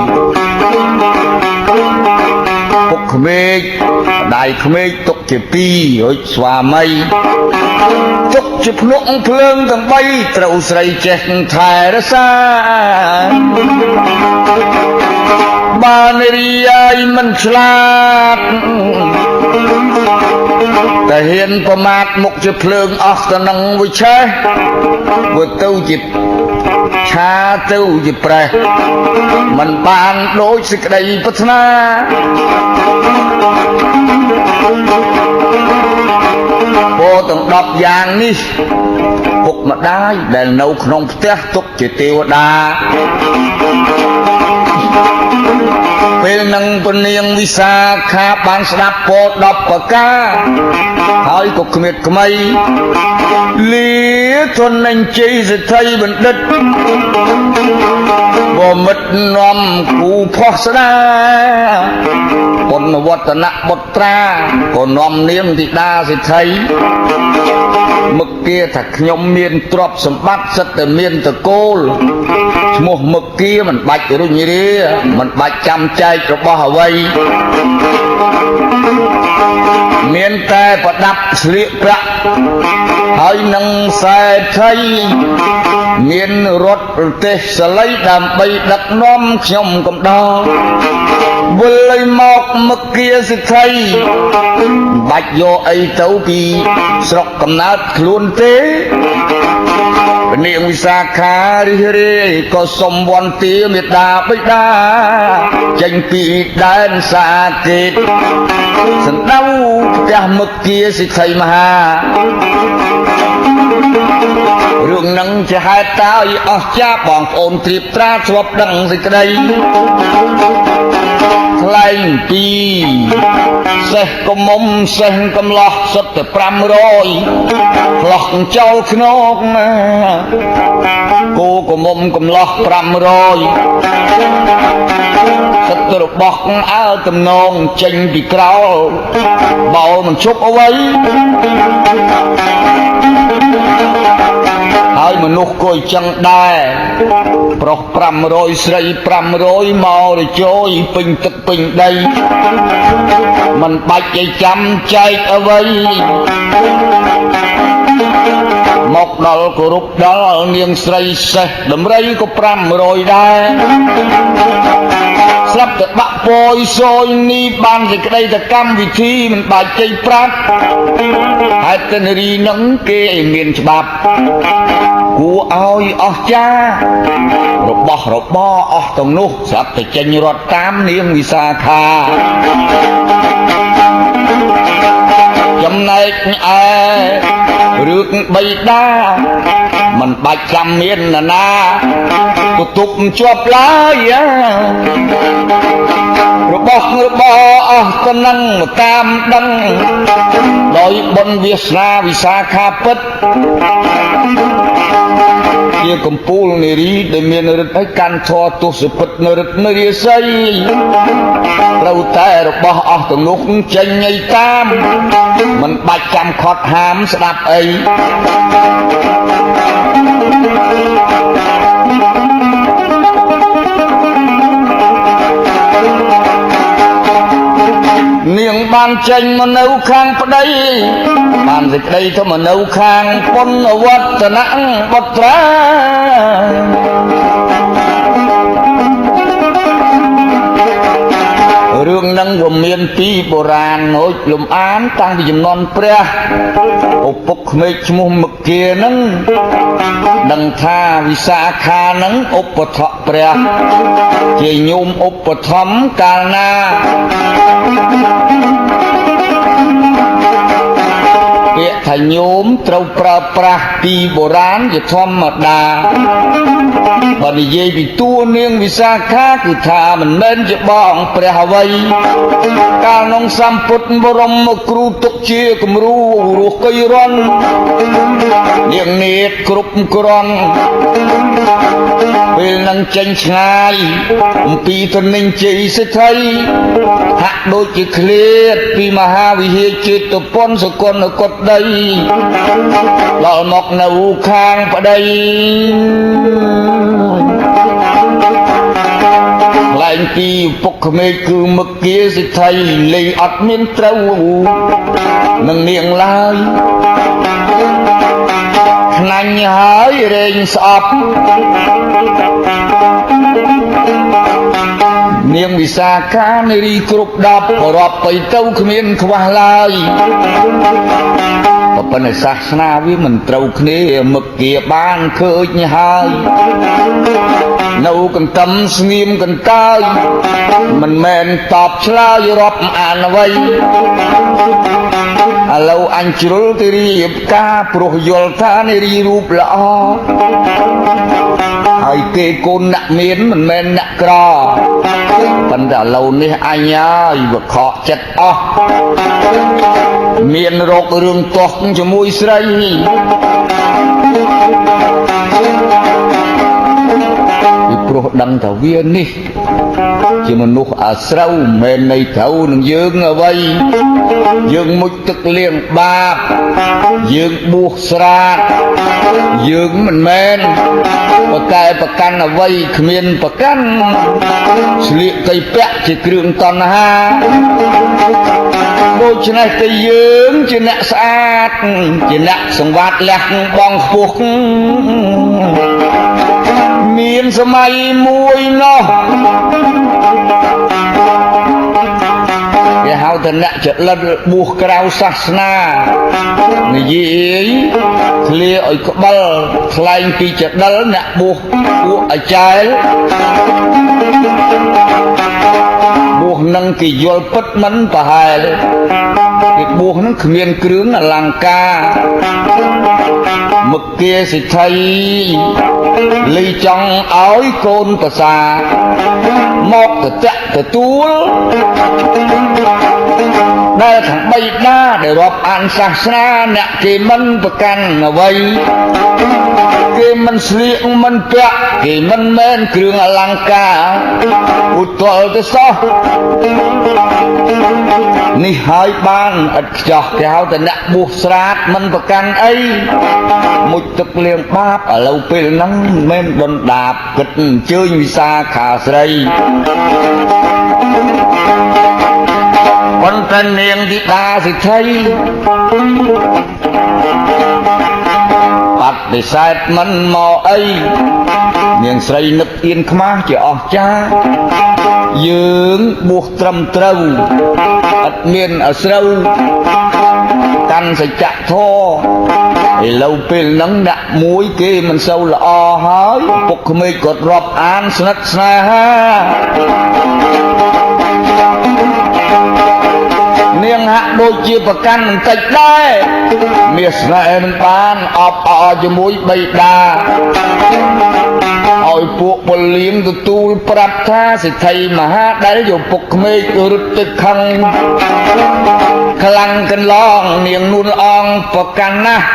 ពុកក្មេកម្ដាយក្មេកទុកជា2រួចស្វាមីទុកជាភ្នក់ភ្លើងទាំង3ត្រូវស្រីចេះថែរក្សាបានរីយាយមិនឆ្លាតតែហ៊ានប្រមាថមុខជាភ្លើងអស់ទៅនឹងវិឆេះវាទៅជាឆាទៅជាប្រេះមិនបានដូចសេចក្តីប្រាថ្នាពោទាំង10យ៉ាងនេះពុកម្ដាយដែលនៅក្នុងផ្ទះទុកជាទេវតាពេលនឹងពនាងវិសាខាបានស្ដាប់ពោល10ប្រការហើយក៏គ្មៀតក្មៃលាធននឹងជ័យសិទ្ធិបណ្ឌិតបើមិត្តនាំគូផុសស្ដាបុណ្យវឌ្ឍនបុត្រាក៏នាំនាងធីតាសិទ្ធិมึกkiaថាខ្ញុំមានទ្រព្យសម្បត្តិសិតតែមានតកូលឈ្មោះมึกkiaមិនបាច់រុញរាមិនបាច់ចាំចែករបស់អ្វីមានតែប្រដាប់ស្លៀកប្រាក់ហើយនឹងខ្សែថៃមានរថប្រទេសសលៃដើម្បីដឹកនាំខ្ញុំកំដរវិលឲ្យមកมึกkiaសិទ្ធិបាច់យកអីទៅពីស្រុកកំណើតខ្លួនទេនាងវិសាខារិះរេក៏សុំវន្ទាមេដាបិតាចេញពីដែនសាកេតសណ្ដៅផ្ទះมึกkiaសិទ្ធិមហារឿងនឹងជាហេតុតើឲ្យអស់ចាបងប្អូនត្រៀបត្រាស្វប់ដឹងសេចក្តីថ្លែងពីសេះកមុំសេះកំឡោះសុទ្ធតែ500ផ្លោះចោលខ្នងគោកមុំកំឡោះ500សិទ្ធិរបស់អើតំណងចេញពីក្រោលបោលមិនជប់អ្វីហើយមនុស្សក៏អញ្ចឹងដែរប្រុស500ស្រី500មករជួយពេញទឹកពេញដីមិនបាច់ឲ្យចាំចែកអ្វីមកដល់គោរពដល់នាងស្រីសេះដំរីក៏500ដែរស្រាប់តែបាក់ពយសយនេះបានសេចក្តីទៅកម្មវិធីមិនបាច់ចេញប្រាប់ហេតុតែនារីនឹងគេឲ្យមានច្បាប់គួរឲ្យអស់ចារបស់របរអស់ទាំងនោះស្រាប់តែចេញរត់តាមនាងវិសាខាចំណែកឯ រឿងបៃតាមិនបាច់ចាំមានណាទុកជាប់ឡើយរបស់អស់ទៅនឹងតាមដឹងដោយបុណ្យវាសនាវិសាខាពិតជាកំពូលនារីដែលមានឫទ្ធិឲ្យកាន់ធម៌ទស្សពិតនៅឫទ្ធិនរាសីត្រូវតែរបស់អស់ទាំងនោះចេញឲ្យតាមមិនបាច់ចាំខត់ហាមស្ដាប់អីនាងបានចេញមកនៅខាងប្តីបានសេចក្តីទៅមកនៅខាងពុនវឌ្ឍនៈបុត្រារឿងនឹងវាមានពីបុរាណហូចលំអានតាំងពីចំនួនព្រះឪពុកក្មេកឈ្មោះមគ្គានឹងដឹងថាវិសាខានឹងឧបថៈព្រះជាញោមឧបត្ថម្ភកាលណាពាក្យថាញោមត្រូវប្រើប្រាស់ពីបុរាណជាធម្មតាបើនិយាយពីតួនាងវិសាខាគឺថាមិនមែនជាបងព្រះអ្វីកាលក្នុងសម្ពុទ្ធបរមគ្រូទុកជាគំរូរស់កៃរន់នាងនេតគ្រប់គ្រាន់ពេលនឹងចេញឆ្ងាយអំពីទនិញជ័យសិទ្ធិហាក់ដូចជាឃ្លាតពីមហាវិហារចេតពុនសកលកុដដីដល់មកនៅខាងប្តីឡើងពីពុកក្មេកគឺមគ្គាសិទ្ធិលេងអត់មានត្រូវនឹងនាងឡើយខ្នាញ់ហើយរែងស្អប់នាងវិសាខានារីគ្រប់10រាប់ទៅទៅគ្មានខ្វះឡើយប៉ុន្តែសាសនាវាមិនត្រូវគ្នាមគ្គាបានឃើញហើយនៅកន្តឹមស្ងៀមកន្តើយមិនមែនតបឆ្លើយរាប់អានអ្វីឥឡូវអញជ្រុលទៅរៀបការព្រោះយល់ថានារីរូបល្អហើយគេកូនអ្នកមានមិនមែនអ្នកក្រប៉ុន្តែឥឡូវនេះអញហើយវាខកចិត្តអស់មានរោគរឿងទាស់ជាមួយស្រីពីព្រោះដឹងថាវានេះជាមនុស្សអាស្រូវមិនន័យត្រូវនឹងយើងអ្វីយើងមុជទឹកលាងបាបយើងបួសស្រាតយើងមិនមែនបកែប្រកាន់អ្វីគ្មានប្រកាន់ស្លៀកកៃពាក់ជាគ្រឿងតណ្ហាដូច្នេះតែយើងជាអ្នកស្អាតជាអ្នកសង្វាតលះបងខ្ពស់មានសម័យមួយនោះគេហៅថាអ្នកចលិតបួសក្រៅសាសនានិយាយឃ្លាឲ្យក្បិលថ្លែងពីចដិលអ្នកបួសពួកអាចារ្យបួសនឹងគេយល់ពិតមិនប្រហែលគេបួសនឹងគ្មានគ្រឿងអលង្ការមគ្គាសិទ្ធិលីចង់ឲ្យកូនប្រសាមកទទួលដែលខាងបៃតាដែលរាប់អានសាសនាអ្នកគេមិនប្រកាន់អ្វីគេមិនស្លៀកមិនពាក់គេមិនមែនគ្រឿងអលង្ការឧទល់ទៅសោះនេះហើយបានឥតខ្ចោះគេហៅតែអ្នកបួសស្រាតមិនប្រកាន់អីមុជទឹកលាងបាបឥឡូវពេលហ្នឹងមិនមែនដុនដាបគិតអញ្ជើញវិសាខាស្រីប៉ុន្តែនាងធីតាសិទ្ធិបដិសេធមិនមកអីនាងស្រីនឹកអៀនខ្មាស់ជាអស្ចារ្យយើងបួសត្រឹមត្រូវអត់មានអស្រូវកាន់សច្ចធម៌ឥឡូវពេលហ្នឹងដាក់មួយគេមិនសូវល្អហើយពុកក្មេកគាត់រាប់អានស្និទ្ធស្នេហានាង ហាក់ដូចជាប្រកាន់បន្តិចដែរមាសស្នេហ៍មិនបានអបអរជាមួយបិតាឲ្យពួកពលៀងទទួលប្រាប់ថាសិទ្ធិមហាដែលយកពុកក្មេករត់ទឹកខឹងខ្លាំងកន្លងនាងនួនអងប្រកាន់ណាស់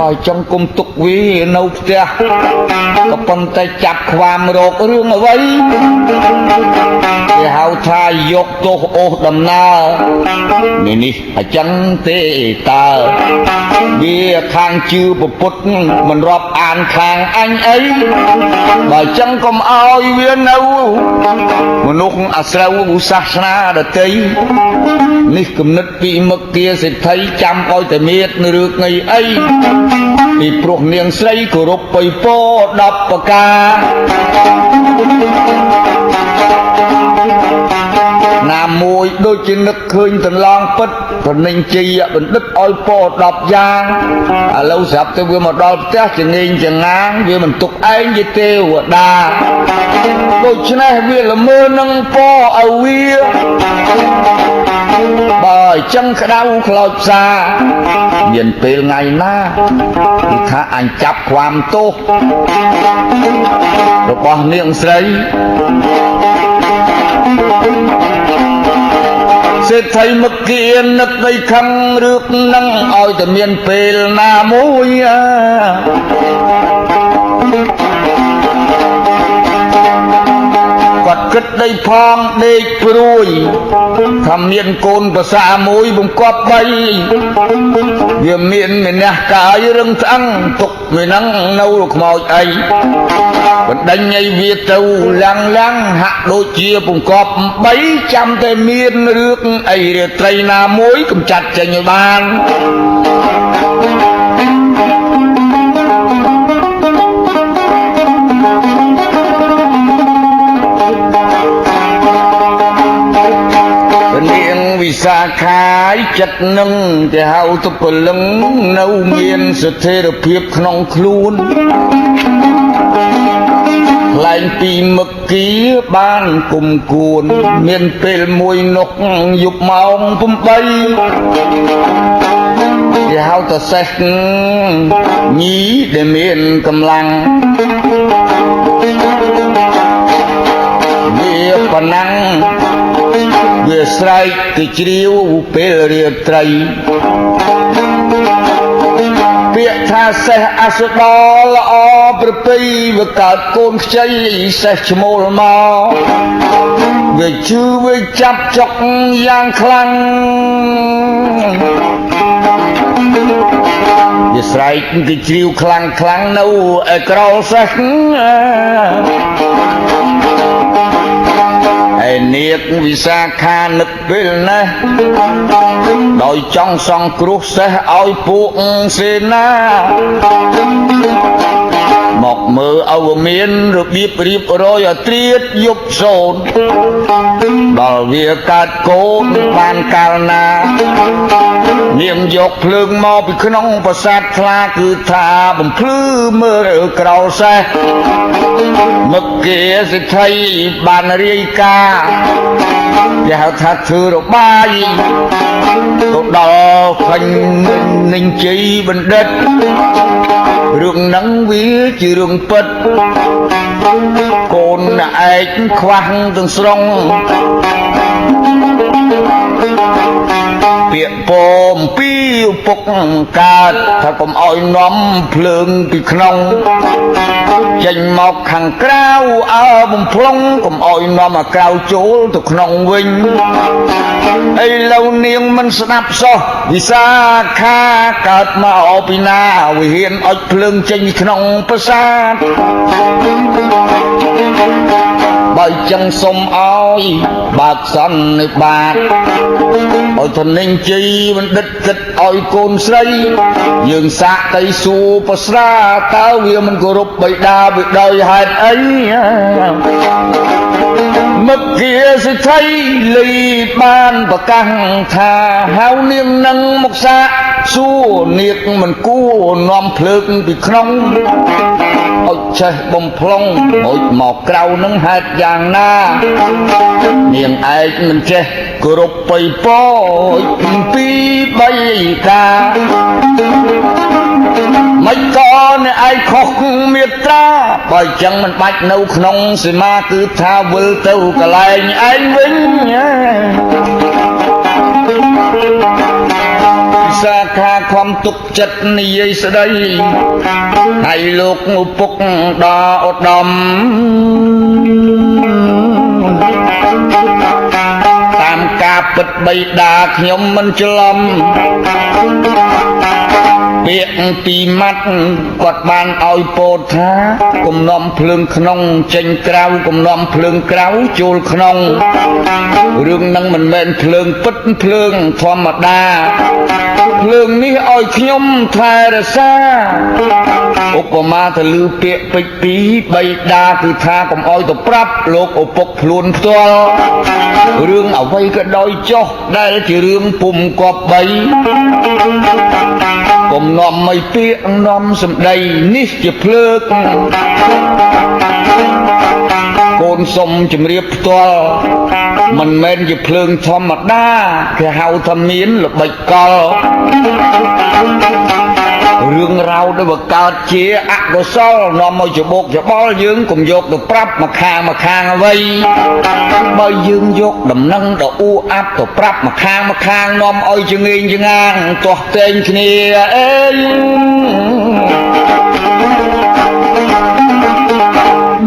បើចង់គុំទុកវានៅផ្ទះក៏ប៉ុន្តែចាប់ខ្វាមរករឿងអ្វីគេហៅថាយកទោសអូសដំណើរនេះអញ្ចឹងទេតើវាខាងជឿពុទ្ធមិនរាប់អានខាងអញអីបើចឹងកុំអោយវានៅមនុស្សអាស្រូវសាសនាដតីនេះគំនិតពីមគ្គសិទ្ធិចាំឲ្យតែមេតនៅរឿងថ្ងៃអីពីព្រោះនាងស្រីគោរពបិពោ10ប្រការណាមួយដូចជានឹកឃើញតឡងពិតប្រណិញជាបណ្ឌិតឲ្យពោ10យ៉ាងឥឡូវស្រាប់ទៅវាមកដល់ផ្ទះចងេងចងាងវាមិនទុកឯងជាទេវតាដូច្នេះវាល្មើនឹងពោឲ្យវាបើអញ្ចឹងក្តៅខ្លោចផ្សាមានពេលថ្ងៃណាគឺថាអញចាប់ความទោសរបស់នាងស្រីសេដ្ឋីមកគៀននឹកនៃខឹងរឿងនឹងឲ្យតែមានពេលណាមួយគាត់គិតដីផងដេកព្រួយថាមានកូនប្រសាមួយបង្កប់3វាមានម្នះកាយរឹងស្អឹងទុកវានឹងនៅខ្មោចអីបណ្ដេញឲ្យវាទៅឡាំងហាក់ដូចជាបង្កប់3ចាំតែមានរឿងអីរាត្រីណាមួយកំចាត់ចេញឲ្យបានវិសាខាយចិត្តនឹងគេហៅទៅពលឹងនៅមានស្ថិរភាពក្នុងខ្លួនខ្លែងពីមឹកគីបានគុំគួនមានពេលមួយនកយប់ម៉ោង8គេហៅទៅសេះញីដែលមានកម្លាំងវាប៉ុណ្ណឹងវាស្រែកទៅជ្រាវពេលរាត្រីពាក្យថាសេះអសដរល្អប្រពៃវាកើតកូនខ្ចីសេះឈ្មោលមកវាជឿវាចាប់ចុកយ៉ាងខ្លាំងវាស្រែកទៅជ្រាវខ្លាំងនៅឯក្រោលសេះឯនាគវិសាខានឹកពេលណាស់ដោយចង់សង្គ្រោះសេះឲ្យពួកសេនាមកមើលឲ្យមានរបៀបរៀបរយឲ្យត្រៀតយប់សូនដល់វាកើតកូនបានកាលណានាងយកភ្លើងមកពីក្នុងប្រាសាទខ្លាគឺថាបំភ្លឺមើលក្រោលសេះមគ្គសិទ្ធិបានរាយការណ៍គេហៅថាធ្វើរបាយទៅដល់ឃើញនឹងជ័យបណ្ឌិតរឿងហ្នឹងវាជារឿងពិតកូនឯកខ្វះទាំងស្រុងពាក្យពោមពីឪពុកកើតថាកុំឲ្យនាំភ្លើងពីក្នុងចេញមកខាងក្រៅអើបំផ្លុងកុំឲ្យនាំអាក្រៅចូលទៅក្នុងវិញឥឡូវនាងមិនស្ដាប់សោះវិសាខាកើតមកពីណាវិហានអុចភ្លើងចេញក្នុងប្រាសាទបើចឹងសុំឲ្យបើកសន្និបាតឲ្យធនិញជ័យបណ្ឌិតគិតឲ្យកូនស្រីយើងសាកទៅសួរប្រស្រាតើវាមិនគោរពបិតាវាដោយហេតុអីមគ្គសិទ្ធិលីបានប្រកាសថាហៅនាងនឹងមកសាក សួរនាគមិនគួរនាំភ្លើងពីក្នុងអុចចេះបំផ្លុងអុចមកក្រៅនឹងហេតុយ៉ាងណានាងឯកមិនចេះគោរពបៃពរពីបីកាមិនក៏អ្នកឯងខុសមេត្រាបើចឹងមិនបាច់នៅក្នុងសីមាគឺថាវិលទៅកន្លែងឯងវិញសាខាខំទុកចិត្តនិយាយស្ដីហើយលោកឪពុកដល់ឧត្តមតាមការពិតបិតាខ្ញុំមិនច្រឡំពាក្យពីម៉ាត់គាត់បានឲ្យពោលថាគំនុំភ្លើងក្នុងចេញក្រៅគំនុំភ្លើងក្រៅចូលក្នុងរឿងនឹងមិនមែនភ្លើងពិតភ្លើងធម្មតាភ្លើងនេះឲ្យខ្ញុំថែរក្សាឧបមាទៅលឺពាក្យពេចពីបៃតាគឺថាកុំឲ្យទៅប្រាប់លោកឪពុកខ្លួនផ្ទាល់រឿងអ្វីក៏ដោយចុះដែលជារឿងពុំគប្បីកុំនាំមិនពាក្យនាំសម្ដីនេះជាភ្លើងកូនសុំជម្រាបផ្ទាល់មិនមែនជាភ្លើងធម្មតាគេហៅថាមានល្បិចកលរឿងរ៉ាវដែលបង្កើតជាអកុសលនាំមកច្បោកច្បល់យើងកុំយកទៅប្រាប់មកខាងអ្វីបើយើងយកដំណឹងដ៏អ៊ូអាប់ទៅប្រាប់មកខាងនាំឲ្យចងេងចងាងទាស់តែងគ្នាអេ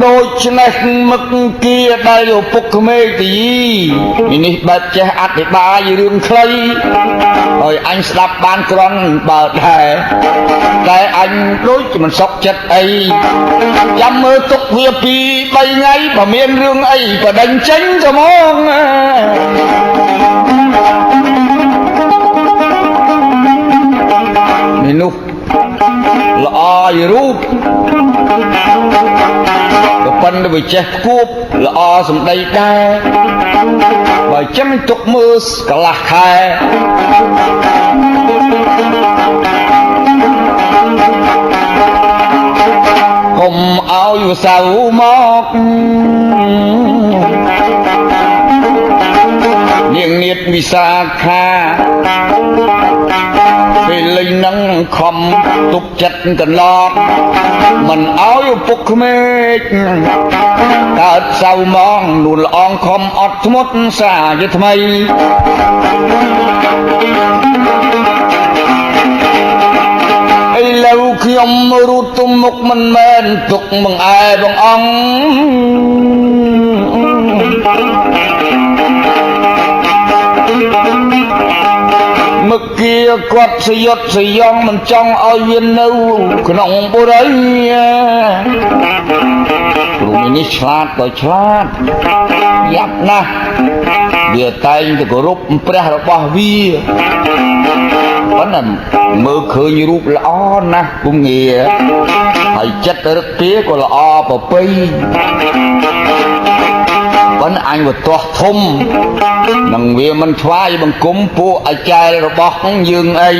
ដូច្នេះមឹកគៀដែលឪពុកក្មេកទីនេះបែបចេះអធិប្បាយរឿងខ្លីហើយអញស្ដាប់បានគ្រាន់បើដែរតែអញដូចជាមិនសុខចិត្តអីចាំមើលទុកវា2 3ថ្ងៃបើមានរឿងអីបដិញ្ញចេញទៅហ្មងនេះនោះល្អយរូបក៏ប៉ុន្តែវាចេះគួបល្អសម្ដីដែរបើចឹងទុកមើលកន្លះខែកុំឲ្យវាសៅមកនាងនាតវិសាខាពេលលេងនឹងខំទុកចិត្តកន្លត់មិនឲ្យឪពុកក្មេកកើតសៅមកនួនល្អងខំអត់ធ្មត់សាជាថ្មីឥឡូវខ្ញុំរូតទុំមុខមិនមែនទុកបង្អែបងអង្គមគៀគាត់សយុទ្ធសយងមិនចង់ឲ្យវានៅក្នុងបុរីគ្រូនេះឆ្លាតក៏ឆ្លាតយ៉ាប់ណាស់វាតែងតែគោរពព្រះរបស់វាប៉ុន្តែមើលឃើញរូបល្អណាស់ពុំងាហើយចិត្តរឹកទាក៏ល្អប្រពៃប៉ុន្តែអញវាទាស់ធំនឹងវាមិនថ្វាយបង្គំពួកអាចារ្យរបស់យើងអី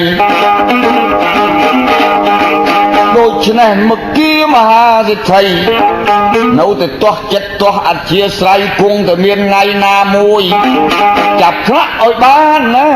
ដូច្នេះមកគីមហាសិទ្ធិនៅតែទាស់ចិត្តទាស់អធិស្រ័យគង់តែមានថ្ងៃណាមួយចាប់ឆ្លាក់ឲ្យបានណា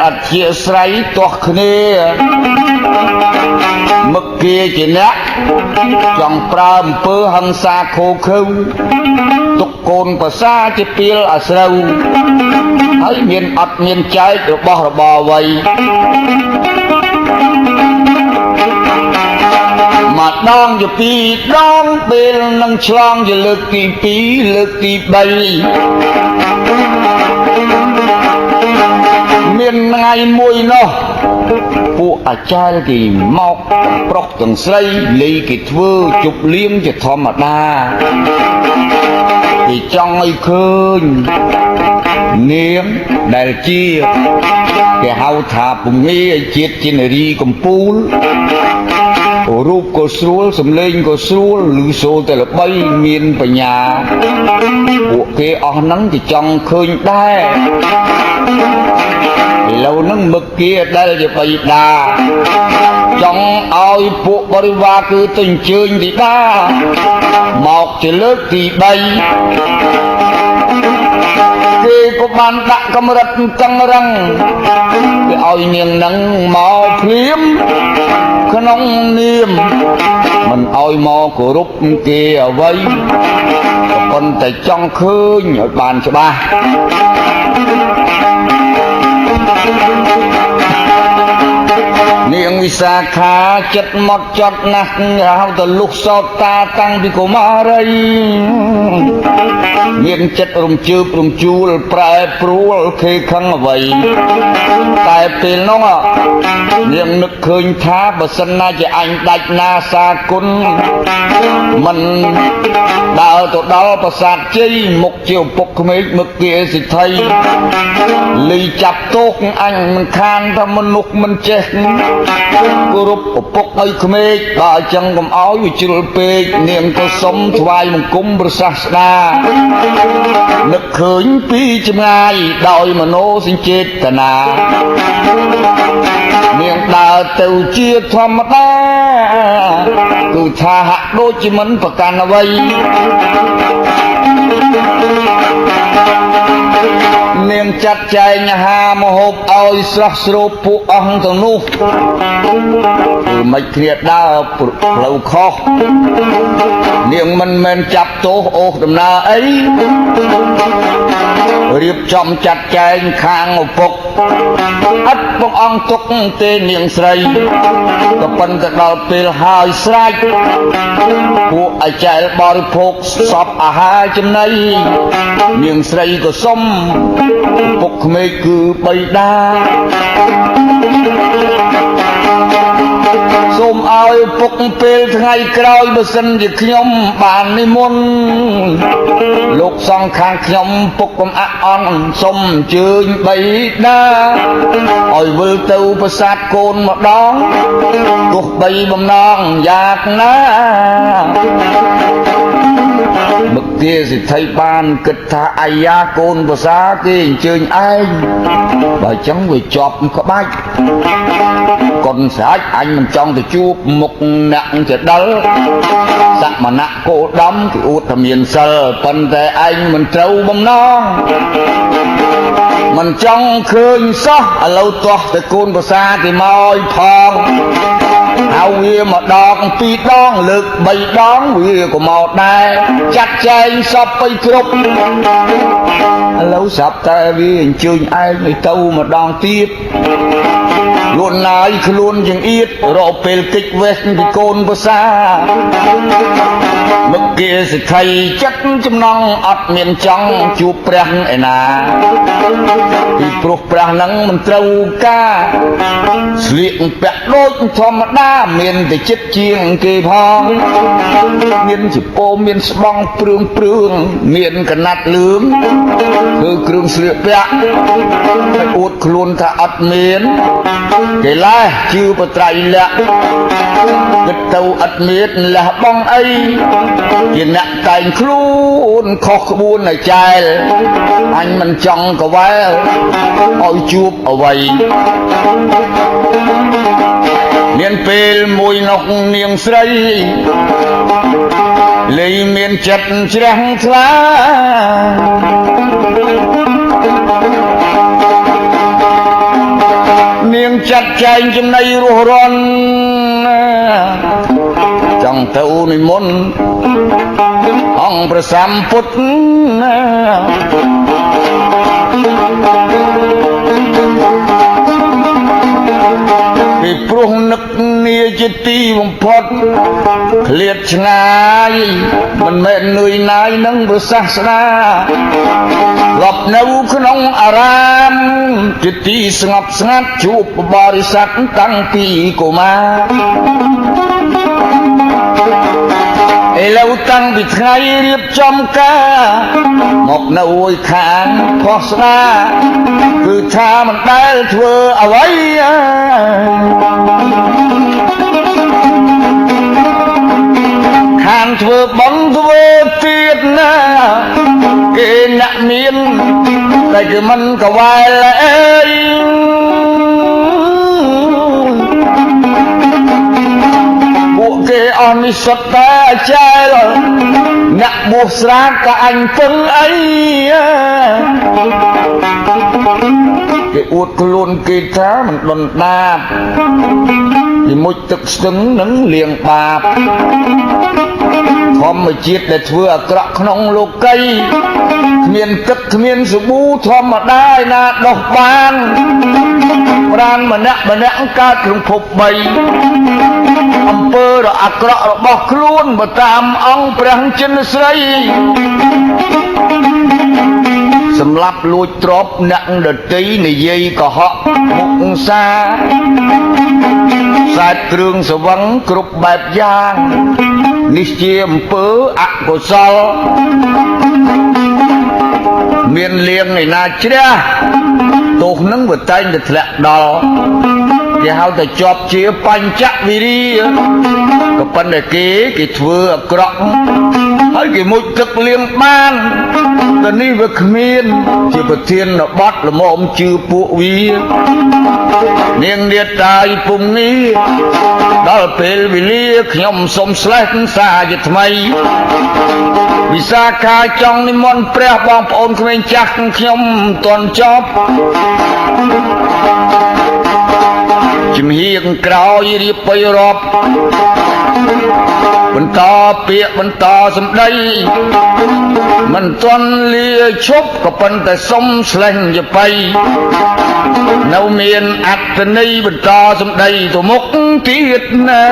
អធិស្រ័យទាស់គ្នាមគីជាអ្នកចង់ប្រើអំពើហិង្សាខូខើទុកកូនប្រសាជាពីលអាស្រូវហើយមានអត់មានចែករបស់របរអ្វីមកដងជាពីរដងពេលនឹងឆ្លងជាលើកទី2លើកទី3មានថ្ងៃមួយនោះពួកអាចារ្យគេមកប្រុសទាំងស្រីលីគេធ្វើជប់លៀងជាធម្មតាគេ vì trong ấy khơi niềm đại chia cái hao thả bùng nghe chết trên đi cầm pul rúp có xuống sầm lên có xuống lư xô tại là bay miền về nhà bộ cái nắng thì trong khơi đai lâu nắng mực kia đây thì bay đà trong oi bộ bari va cứ tình chơi thì đa một thì lớp thì bay khi có ban đặng cầm rật căng răng cái oi miệng nắng màu phím cái nóng niềm mình oi mò của rút kia vây còn tại trong khơi ở bàn cho ba niềng vì xa khá chất mọt chọt nạc hào tờ lúc sọt ta tăng vì cổ mà rây niềng chất rung chụp rung chul prai pruol khê khăn vậy tại tên nó niềng nực khơi thá bà sân na cho anh đạch na xa cún mình đào tổ đó bà sạc chi một chiều bốc mấy mực kia thì thấy lì chạp tốt anh mình khan ra mình nục mình chết cô rụp bốc ấy khmer bà chẳng cầm áo vì chữ bê niềm có sống thoại một cung bờ sát đa nực khởi pi chim ngay đòi mà nô xin chết tà nà niềm đà từ chia thầm đá cứ tha hạ đôi chim mấn và can vây niềm chặt chạy nhà hà mà hộp oi srắc srô phụ ông thằng nu từ mấy kia đã lâu khó niềm mình chặt tổ ô đầm na ấy riêng trong chặt chạy khang một phục ất bông ông tục tên niềm srei có phần cái đầu pil hai srei phụ ai chạy bari phục sọp hai chấm này niềm srei có sông phục mê cứ bay đa xôm ơi phục pê ngày cày bờ sân việc nhom bàn đi môn lục sang khang nhom phục com on xôm chơi bay đa ôi vừa tàu bờ sát côn mà đón cuộc bay bầm non giạc ná bực kia thì thấy ban kịch tha ai ya côn bờ xa kia chơi ai bà chẳng về chọp có bách còn xã anh mình trong thì chup một nặng chết đỡ sẵn mà nặng cô đóng thì út thầm miền sờ phần thể anh mình trâu bông non mình trong khơi só lâu toa thì côn bờ xa thì môi phong áo kia mà đón pi đón lực bay đón kia của một đai chặt chạy sắp bay khúc lâu sắp ta vì chơi ai người tâu mà đón tiếp luôn nói luôn chừng ít rộ bèl kích vết thì côn bờ xa mức kia sẽ thay chất trong nong ọt miền trong chụp prang ấy nà thì pro prang nắng mình trâu ca liền bẹt đôi thom đá miền thì chết chiêng kề phong miền chỉ po miền bong prương miền cả nát lướng cứ krương sliệp bẹt phải uất luôn thà ọt miền cái lai chưa có trai lẹ cái tàu ắt miết là bong ấy hiện nặng cành luôn khó buôn này trai anh mình trong có vai ôi chup ở vậy miền pê mùi nọc niềng sấy lấy miền chật trắng lá niềng chặt chạy trong này rùa ron trong tàu này môn ông bà xăm phút vì pruông nực nia chết ti bông phót liệt ngay mình mẹn người này nâng bữa xa xa gặp nấu khăn ông aram chết ti ngọc ngát chụp bari sắc tăng ti của ma ឥឡូវតាំងពីថ្ងៃរៀបចំការមកនៅមួយខាងខុសស្ដាគឺថាមិនដែលធ្វើអ្វីខាងធ្វើបងធ្វើទៀតណាគេអ្នកមានតែគឺមិនកវែលអើយពួកគេអស់និស្សិតតែចែលអ្នកបួសស្រាក៏អញពឹងអីគេអួតខ្លួនគេថាមិនដុនដាបពីមុជទឹកស្ទឹងនឹងលៀងបាបធម្មជាតិដែលធ្វើអាក្រក់ក្នុងលោកីគ្មានទឹកគ្មានសាប៊ូធម្មតាឯណាដោះបានប្រានម្នាក់កើតក្នុងភព3អំពើដ៏អាក្រក់របស់ខ្លួនបើតាមអង្គព្រះចិនស្រីសម្រាប់លួចទ្រព្យអ្នកដតីនិយាយកុហកមុខសាខ្សែគ្រឿងសវឹងគ្រប់បែបយ៉ាងនេះជាអំពើអកុសលមានលៀងឯណាជ្រះទោសនឹងវាតែងតែធ្លាក់ដល់គេហៅតែជាប់ជាបញ្ចវិរិយក៏ប៉ុន្តែគេធ្វើអាក្រក់ហើយគេមុជទឹកលៀងបានតែនេះវាគ្មានជាប្រធានបទល្មមជឿពួកវានាងនាតាយពុំនេះដល់ពេលវេលាខ្ញុំសូមស្លេះសារជាថ្មីវិសាខាចង់និមន្តព្រះបងប្អូនក្មេងចាស់ខ្ញុំមិនទាន់ចប់ជំហៀងក្រោយរៀបបីរាប់បន្តពាក្យបន្តសម្ដីមិនទាន់លាឈប់ក៏ប៉ុន្តែសុំស្លេះជាបៃនៅមានអត្តន័យបន្តសម្ដីទៅមុខទៀតណា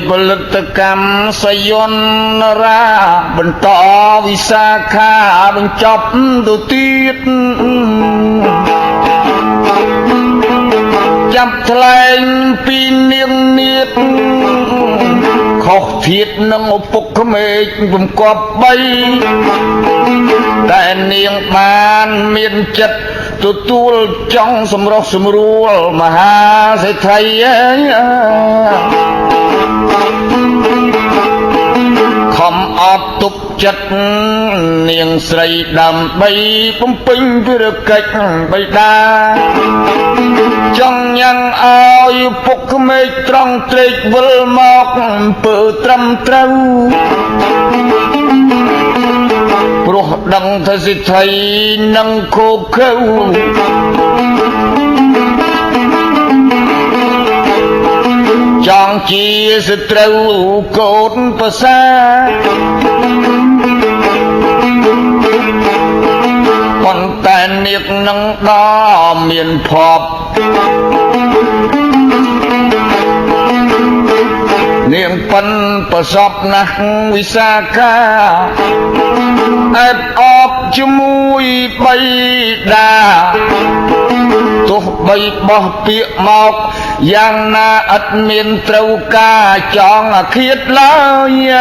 ផលិតកម្មសយន្តរាបន្តវិសាខាបញ្ចប់ទៅទៀតចាប់ថ្លែងពីនាងនាគខុសធាតុនឹងឪពុកក្មេកបង្គាប់3 តែនាងបានមានចិត្តទទួលចង់សម្រុះសម្រួលមហាសេដ្ឋីខំអត់ទុកចិត្តនាងស្រីដើម្បីបំពេញភារកិច្ចបិតាចង់ញ៉ាំងឲ្យពុកក្មេកត្រង់ត្រេកវិលមកអំពើត្រឹមត្រូវព្រោះដឹងថាសិទ្ធិនឹងខូបខៅចង់ជាសត្រូវកូនប្រសាប៉ុន្តែនាគនឹងដល់មានភ័ព្វនាងប៉ិនប្រសពណាស់វិសាខាអែបអបជាមួយបៃតាទោះបីបោះពាក្យមកយ៉ាងណាអត់មានត្រូវការចង់អាឃាតឡើយ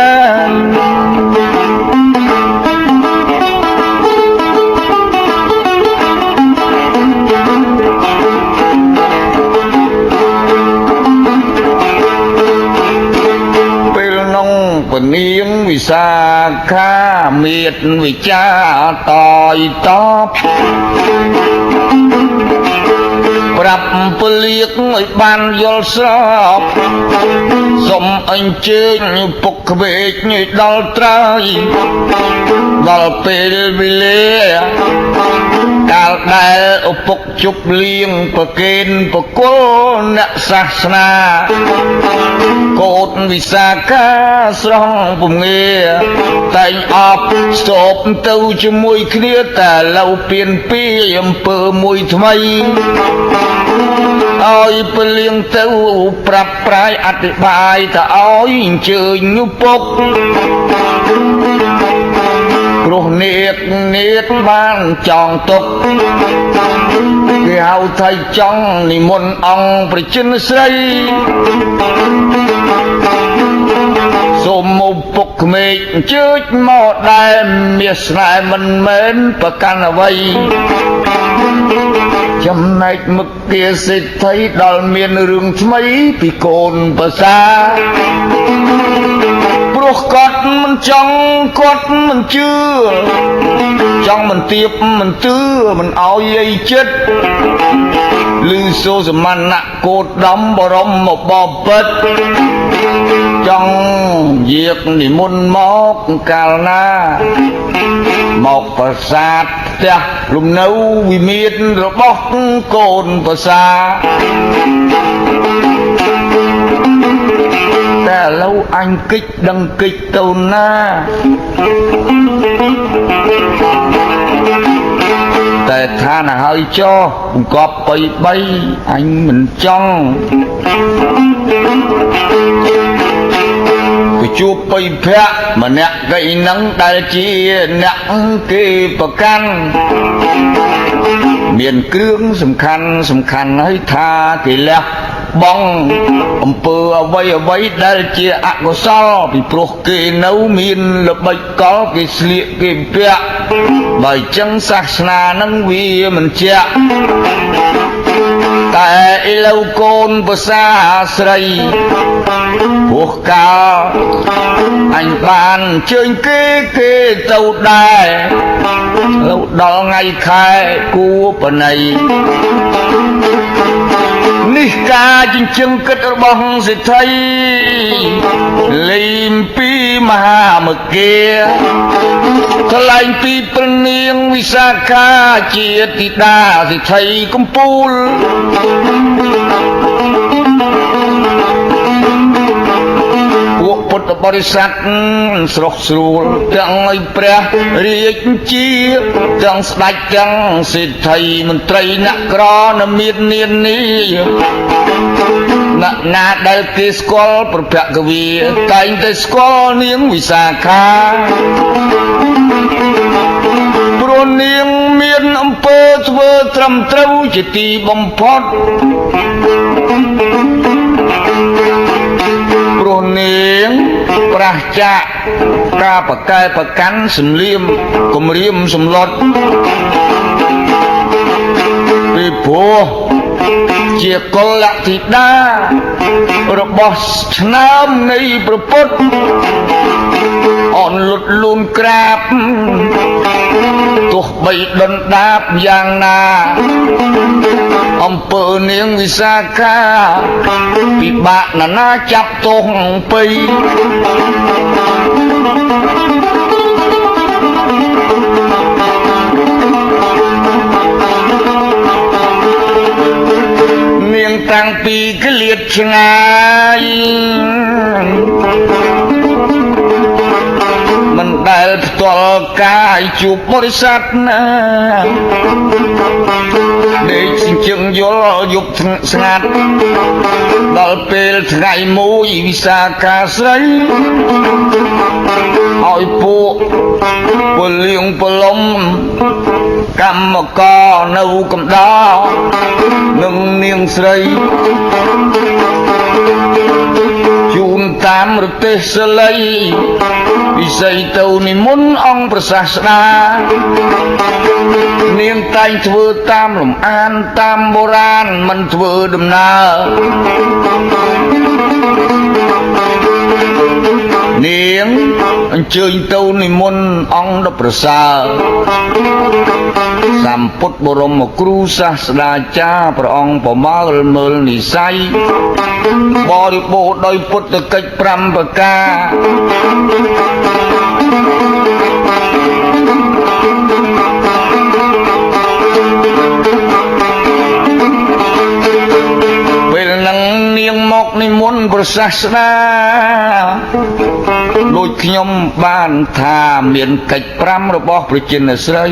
ពនាងវិសាខាមានវិចាតយតបប្រាប់ពលៀកឲ្យបានយល់ស្របសូមអញ្ជើញពុកក្វេកឲ្យដល់ត្រើយដល់ពេលវេលាកាលដែលឪពុកជប់លៀងប្រគេនប្រគល់អ្នកសាសនាកូនវិសាខាស្រង់ពំងាតែងអបស្ទប់ទៅជាមួយគ្នាតែឡូវពៀនពីអំពើមួយថ្មីឲ្យពលៀងទៅប្រាប់ប្រាយអធិប្បាយថាឲ្យអញ្ជើញពុកព្រោះនាគបានចង់ទុកគេហៅថាចង់និមន្តអង្គប្រជិនស្រីសូមមកពុកក្មេកអញ្ជើញមកដែលមាសស្នេហ៍មិនមែនប្រកាន់អ្វីចំណែកមុខគាសេដ្ឋីដល់មានរឿងថ្មីពីកូនប្រសាព្រោះគាត់មិនចង់គាត់មិនជឿចង់មិនទៀបមិនទឿមិនអោយយាយចិត្តឮសូរសមណៈកោតដំបរមមកបបិទ្ធចង់យាកនិមន្តមកកាលណាមកប្រាសាទផ្ទះលំនៅវិមានរបស់កូនប្រសាតែឥឡូវអញគិចដឹងគិចទៅណាតែថាណាហើយចោះបង្កប់បីអញមិនចង់ទៅជួបបីភ័ក្រម្នាក់គេនឹងដែលជាអ្នកគេប្រកាន់មានគ្រឿងសំខាន់ហើយថាគេលះបង់អំពើអ្វីដែលជាអកុសលពីព្រោះគេនៅមានល្បិចកលគេស្លៀកគេពាក់បើអញ្ចឹងសាសនានឹងវាមិនជាក់តែឥឡូវកូនប្រសាស្រីព្រោះកាលអញបានជើញគេទៅដែរlâuដល់ថ្ងៃខែគួបណៃនេះការចិញ្ចឹមគិតរបស់សេដ្ឋីលេងពីមហាមកេថ្លែងពីព្រះនាងវិសាខាជាទីតាសេដ្ឋីកំពូលពួកពុទ្ធបរិស័ទស្រស់ស្រួលទាំងឲ្យព្រះរាជាទាំងស្ដេចទាំងសេដ្ឋីមន្ត្រីអ្នកក្រនៅមាននានីអ្នកណាដែលគេស្គាល់ប្រភគវីតែងតែស្គាល់នាងវិសាខាព្រោះនាងមានអំពើធ្វើត្រឹមត្រូវជាទីបំផុតព្រោះនាងប្រះចាក ការប្រកែប្រកាន់សំលៀមគំរាមសំឡុតពីព្រោះជាកុលធីតារបស់ឆ្នាំនៃព្រះពុទ្ធអនលុតលូនក្រាបទោះបីដុនដាបយ៉ាងណាអំពើនាងវិសាខាពិបាកណានាចាប់ទោសពេយនាងតាំងពីក្លៀតឆ្ងាយមិនដែលផ្ទាល់កាយជួបបរិស័ទណាដេកជឹងយល់យប់ស្ងាត់ដល់ពេលថ្ងៃមួយវិសាខាស្រីឲ្យពួកពលលៀងពលលំកម្មករនៅកំដរនឹងនាងស្រីជូនតាមរទេសលីពិសីទៅនិមន្តអង្គប្រសាស្តានាងតែងធ្វើតាមលំអានតាមបុរាណមិនធ្វើដំណើរនាងអញ្ជើញទៅនិមន្តអង្គដ៏ប្រសើរសម្ពុទ្ធបរមគ្រូសាស្ត្រាចារ្យព្រះអង្គប្រមើលមើលនិស័យបរិបូរណ៍ដោយពុទ្ធកិច្ច5ប្រការពេលនឹងនាងមកនិមន្តព្រះសាស្តាដូចខ្ញុំបានថាមានកិច្ច5របស់ព្រះចិនស្រី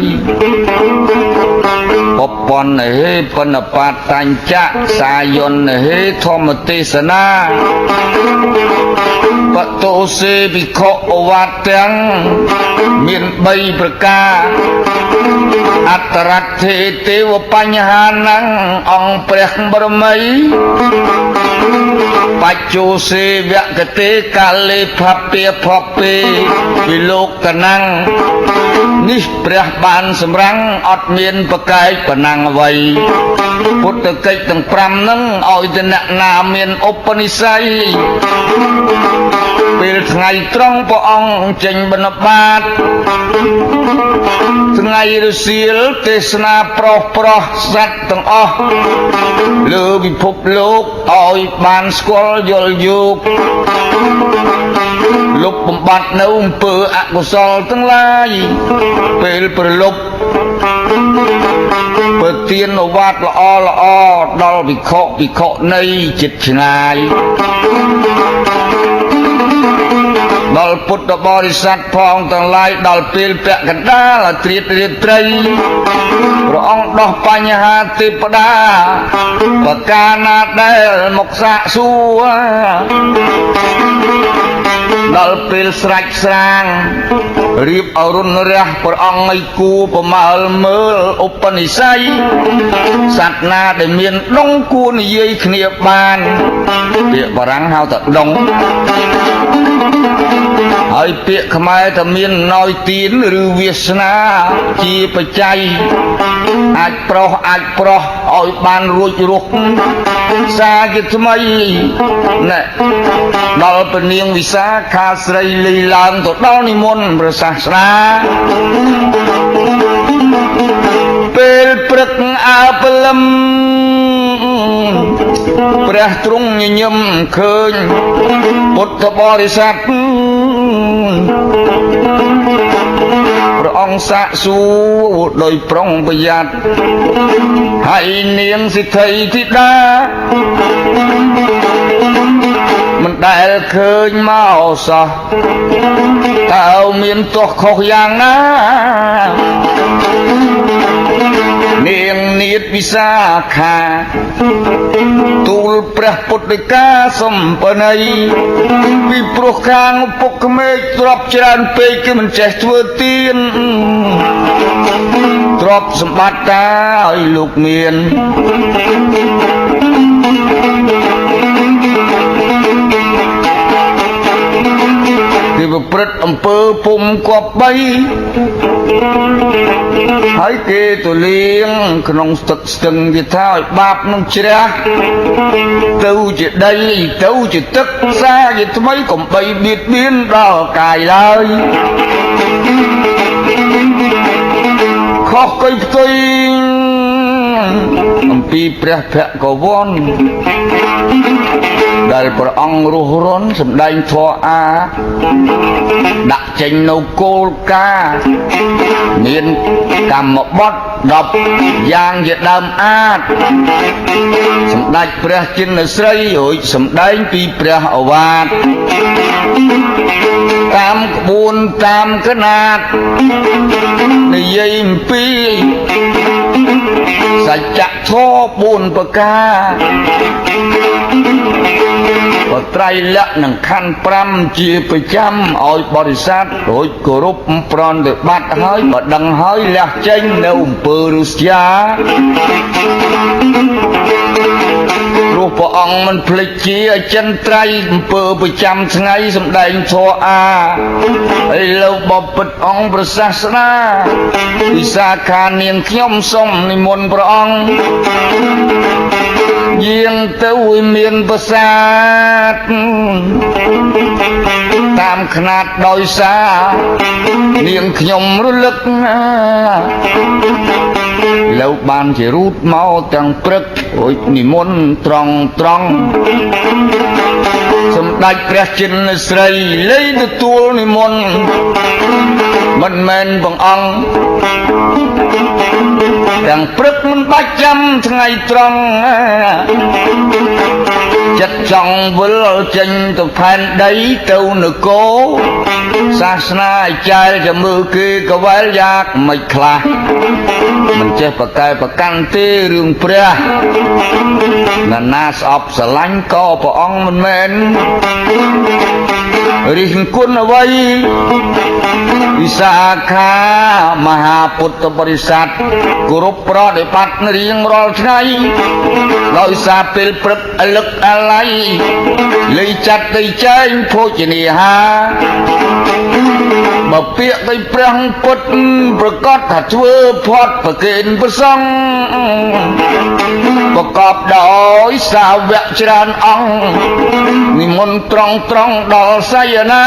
បពន្ធហេបនបាតញ្ចៈសាយនហេធម្មទេសនាបតោសេវិខអវត្តទាំងមាន3ប្រការអត្តរថេទេវបញ្ហានังអង្គព្រះបរមីបច្ចោសេវកតេកាលេភពាភពេវិលោកកណាំងនេះព្រះបានសម្រាំងអត់មានប្រកែកប៉ុណ្ណឹងអ្វីពុទ្ធកិច្ចទាំង5ហ្នឹងឲ្យទៅអ្នកណាមានឧបនិស្ស័យពេលថ្ងៃត្រង់ព្រះអង្គចេញបិណ្ឌបាតថ្ងៃរសៀលទេសនាប្រុសសត្វទាំងអស់លើពិភពលោកឲ្យបានស្គាល់យល់យោគលុបបំបត្តិនៅអំពើអកុសលទាំងឡាយពេលប្រលប់ប្រទានវត្តល្អដល់វិខនៃចិត្តឆ្ងាយដល់ពុទ្ធបរិស័ទផងទាំងឡាយដល់ពេលពាក់កណ្ដាលត្រៀតរាត្រីព្រះអង្គដោះបញ្ហាទេពតាប្រការណាដែលមកសាកសួរដល់ពេលស្រេចស្រាងរៀបអរុណរះព្រះអង្គឲ្យគួរប្រមើលមើលឧបនិស្ស័យសត្វណាដែលមានដងគួរនិយាយគ្នាបានពាក្យបារាំងហៅថាដងហើយពាក្យខ្មែរថាមានណយទានឬវាសនាជាបច្ច័យអាចប្រុសឲ្យបានរួចរស់សាជាថ្មីណែដល់ពនាងវិសាខាស្រីលីឡើងទៅដល់និមន្តព្រះសាស្តាពេលព្រឹកអើព្រលឹមព្រះទ្រង់ញញឹមឃើញពុទ្ធបរិស័ទព្រះអង្គសាកសួរដោយប្រុងប្រយ័ត្នហើយនាងសិទ្ធិធីតាមិនដែលឃើញមកសោះតើមានទោសខុសយ៉ាងណានាងនាថវិសាខាទូលព្រះពុទ្ធដីកាសំបណីពីព្រោះខាងពុកក្មេកទ្រពច្រើនពេកគឺមិនចេះធ្វើទានទ្រពសម្បត្តិតាឲ្យលោកមានទេវ ប្រព្រឹត្តអំពើពុំគប្បីហើយគេទៅលៀងក្នុងទឹកស្ទឹងគេថាឲ្យបាបនឹងជ្រះទៅជាដីទៅជាទឹកសាជាថ្មីកុំបីបៀតបៀនដល់កាយឡើយខុសកុយផ្ទុយអំពីព្រះភគវន្តដែលព្រះអង្គរស់រន់សម្ដែងធម៌អាដាក់ចេញនៅគោលការណ៍មានកម្មបទ10យ៉ាងជាដើមអាចសម្ដេចព្រះចិនស្រីរួចសម្ដែងពីព្រះឱវាទតាមក្បួនតាមកណាតនិយាយអំពីសច្ចធម៌4ប្រការបត្រៃលក្ខនឹងខណ្ឌ5ជាប្រចាំឲ្យបរិស័ទរួចគោរពប្រណិប័តហើយបើដឹងហើយលះចេញនៅអំពើរុស្យាព្រោះព្រះអង្គមិនភ្លេចជាអចិន្ត្រៃយ៍អំពើប្រចាំថ្ងៃសម្ដែងធម៌អាហើយលើបបិទ្ធអង្គព្រះសាសនាវិសាខានាងខ្ញុំសូមនិមន្តព្រះអង្គយាងទៅមានប្រាសាទតាមຂ្នាតដោយសារនាងខ្ញុំរលឹកលើបានជារូតមកទាំងព្រឹករួចនិមន្តត្រង់សម្ដេចព្រះចិនស្រីលេទទួលនិមន្តមិនមែនព្រះអង្គទាំងព្រឹកមិនបាច់ចាំថ្ងៃត្រង់ចិត្តចង់វិលចេញទៅផែនដីទៅនគរសាសនាចែលจะមើលគេក៏វែលយ៉ាងមិនខ្លះមិនចេះប្រកែប្រកាន់ទេរឿងព្រះណាស្អប់ស្រឡាញ់ក៏ព្រះអង្គមិនមែនរិះគន់អ្វីវិសាខាមហាពុទ្ធបរិស័ទគោរពប្រតិបត្តិរៀងរាល់ថ្ងៃដោយសារពេលព្រឹកអលឹកអាល័យលេចាត់ទៅចែងភោជនាហាបើពាក្យដោយព្រះពុទ្ធប្រកាសថាធ្វើផាត់ប្រគេនព្រះសង្ឃប្រកបដោយសាវកច្រើនអង្គនិមន្តត្រង់ដល់សយនា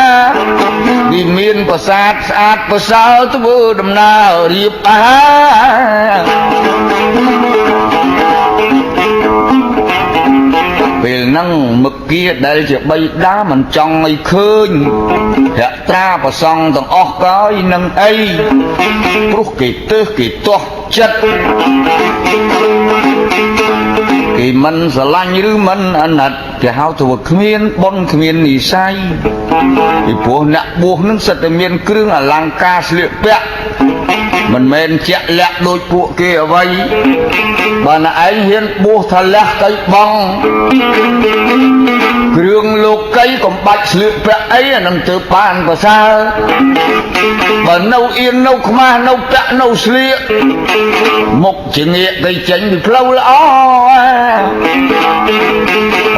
វិមានប្រាសាទស្អាតប្រសើរធ្វើដំណើររៀបអាហារពេលហ្នឹងមគាដែលជាបៃតាមិនចង់ឲ្យឃើញរត្រាប្រសង់ទាំងអស់ក៏យនឹងអីព្រោះគេទើសគេទាស់ចិត្តគេមិនស្រឡាញ់ឬមិនអាណិតគេហៅថាគ្មានបុណ្យគ្មាននិស័យពីព្រោះអ្នកបួសនឹងសិតតែមានគ្រឿងអលង្ការស្លៀកពាក់មិនមែនជាក់លាក់ដូចពួកគេអ្វីបើណែឯងហ៊ានបួសថាលះទៅបងគ្រឿងលោកីកំបាច់ស្លៀកពាក់អីអានឹងទៅបានប្រសើរបើនៅអៀននៅខ្មាស់នៅពាក់នៅស្លៀកមុខជាងាកទៅចេញពីផ្លូវល្អ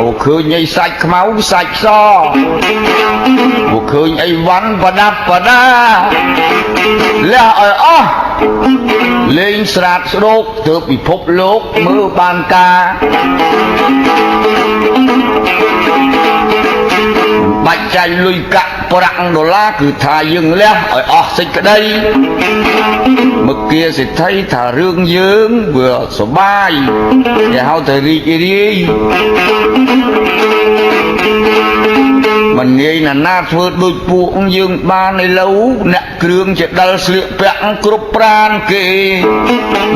អូឃើញអីសាច់ខ្មៅសាច់សអូឃើញអីវ៉ាន់ប្រដាប់ប្រដាលះឲ្យអស់លេងស្រាតស្ដោកទើបពិភពលោកមើលបានការបាច់ចាយលុយកាក់ប្រាក់ដុល្លារគឺថាយើងលះឲ្យអស់សេចក្តីមកគាសិទ្ធិថារឿងយើងវាសបាយគេហៅថារីករាយមិនងាយណាធ្វើដូចពួកយើងបានឥឡូវអ្នកគ្រឿងជាដិលស្លៀកពាក់គ្រប់ប្រានគេ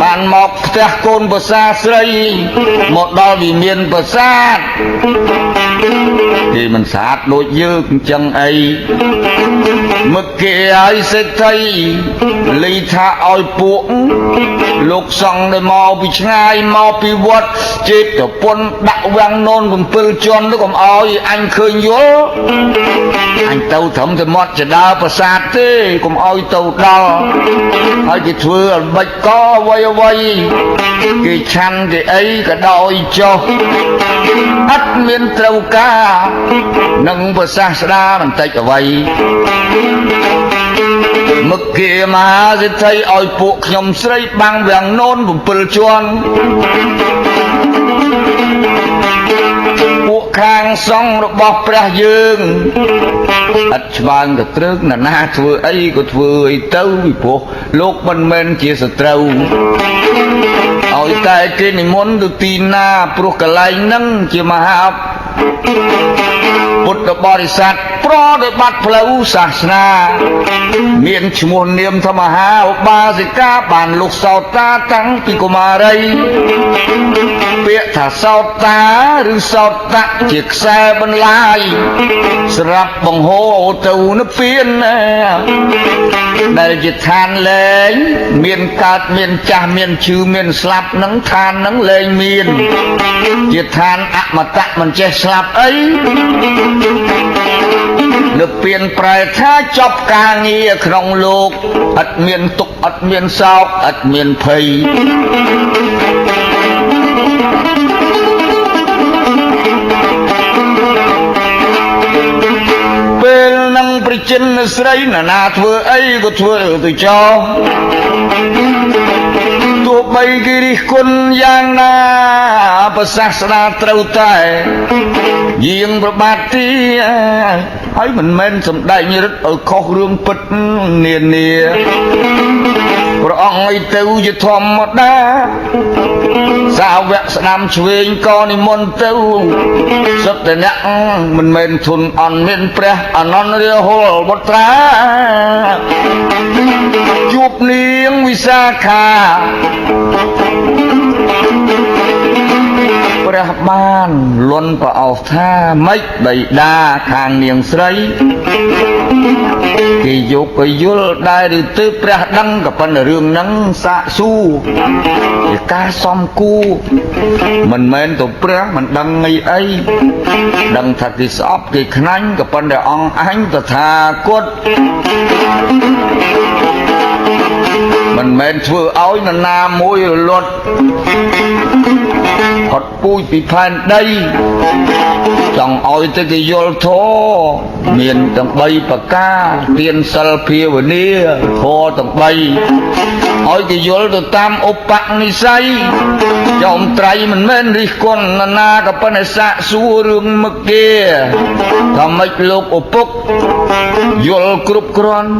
បានមកផ្ទះកូនប្រសាស្រីមកដល់វិមានប្រាសាទគេមិនស្អាតដូចយើងអញ្ចឹងអីមកគេឲ្យសេដ្ឋី លីថាឲ្យពួកលោកសង្ឃដែលមកពីឆ្ងាយមកពីវត្តចេតពុនដាក់វាំងនោន7ជាន់ទៅកុំឲ្យអញឃើញយល់អញទៅត្រឹមតែមាត់ចដាប្រាសាទទេកុំឲ្យទៅដល់ហើយគេធ្វើអ្បិចក៏អ្វីគេឆាន់គេអីក៏ដោយចុះអត់មានត្រូវការនឹងប្រសាស្ដាបន្តិចអ្វីមកគេមហាសិទ្ធិឲ្យពួកខ្ញុំស្រីបាំងវាំងនោន7ជាន់ពួកខាងសង្ឃរបស់ព្រះយើងអត់ឆ្បាងទៅត្រឹកណាធ្វើអីក៏ធ្វើអីទៅពីព្រោះលោកមិនមែនជាសត្រូវឲ្យតែគេនិមន្តទៅទីណាព្រោះកន្លែងហ្នឹងជាមហាពុទ្ធបរិស័ទប្រតិបត្តិផ្លូវសាសនាមានឈ្មោះនាមថាមហាឧបាសិកាបានលោកសោតាតាំងពីកុមារីពាក្យថាសោតាឬសោតៈជាខ្សែបន្លាយស្រាប់បង្ហូរទៅនិព្វានដែលជាឋានលែងមានកើតមានចាស់មានឈឺមានស្លាប់នឹងឋាននឹងលែងមានជាឋានអមតៈមិនចេះស្លាប់អីនិព្វានប្រែថាចប់ការងារក្នុងលោកអត់មានទុក្ខអត់មានសោកអត់មានភ័យពេលនឹងប្រជិនស្រីណាធ្វើអីក៏ធ្វើទៅចោលទោះបីគេរិះគន់យ៉ាងណាប្រសាសនាត្រូវតែយាងប្របាទទីហើយមិនមែនសំដែងរឹតឲ្យខុសរឿងពិតនានាព្រះអង្គឲ្យទៅជាធម្មតាសាវកស្ដាំឆ្វេងក៏និមន្តទៅសុទ្ធតែអ្នកមិនមែនធុនអន់មានព្រះអនន្តរាហុលបុត្រាជួបនាងវិសាខាព្រះបានលន់ប្រអោសថាម៉េចបិតាខាងនាងស្រីគេយកទៅយល់ដែរឬទៅព្រះដឹងក៏ប៉ុន្តែរឿងហ្នឹងសាកសួរជាការសំគួរមិនមែនទៅព្រះមិនដឹងអីដឹងថាគេស្អប់គេខ្នាញ់ក៏ប៉ុន្តែអង្គអញតថាគតមិនមែនធ្វើឲ្យនរណាមួយរលត់ផុតពូជពីផែនដីចង់ឲ្យទៅគេយល់ធម៌មានទាំង3ប្រការទានសិលភាវនាធម៌ទាំង3ឲ្យគេយល់ទៅតាមឧបនិស្ស័យចោមត្រៃមិនមែនរិះគន់នរណាក៏ប៉ុន្តែសាកសួររឿងមុខគេថាម៉េចលោកឪពុកយល់គ្រប់គ្រាន់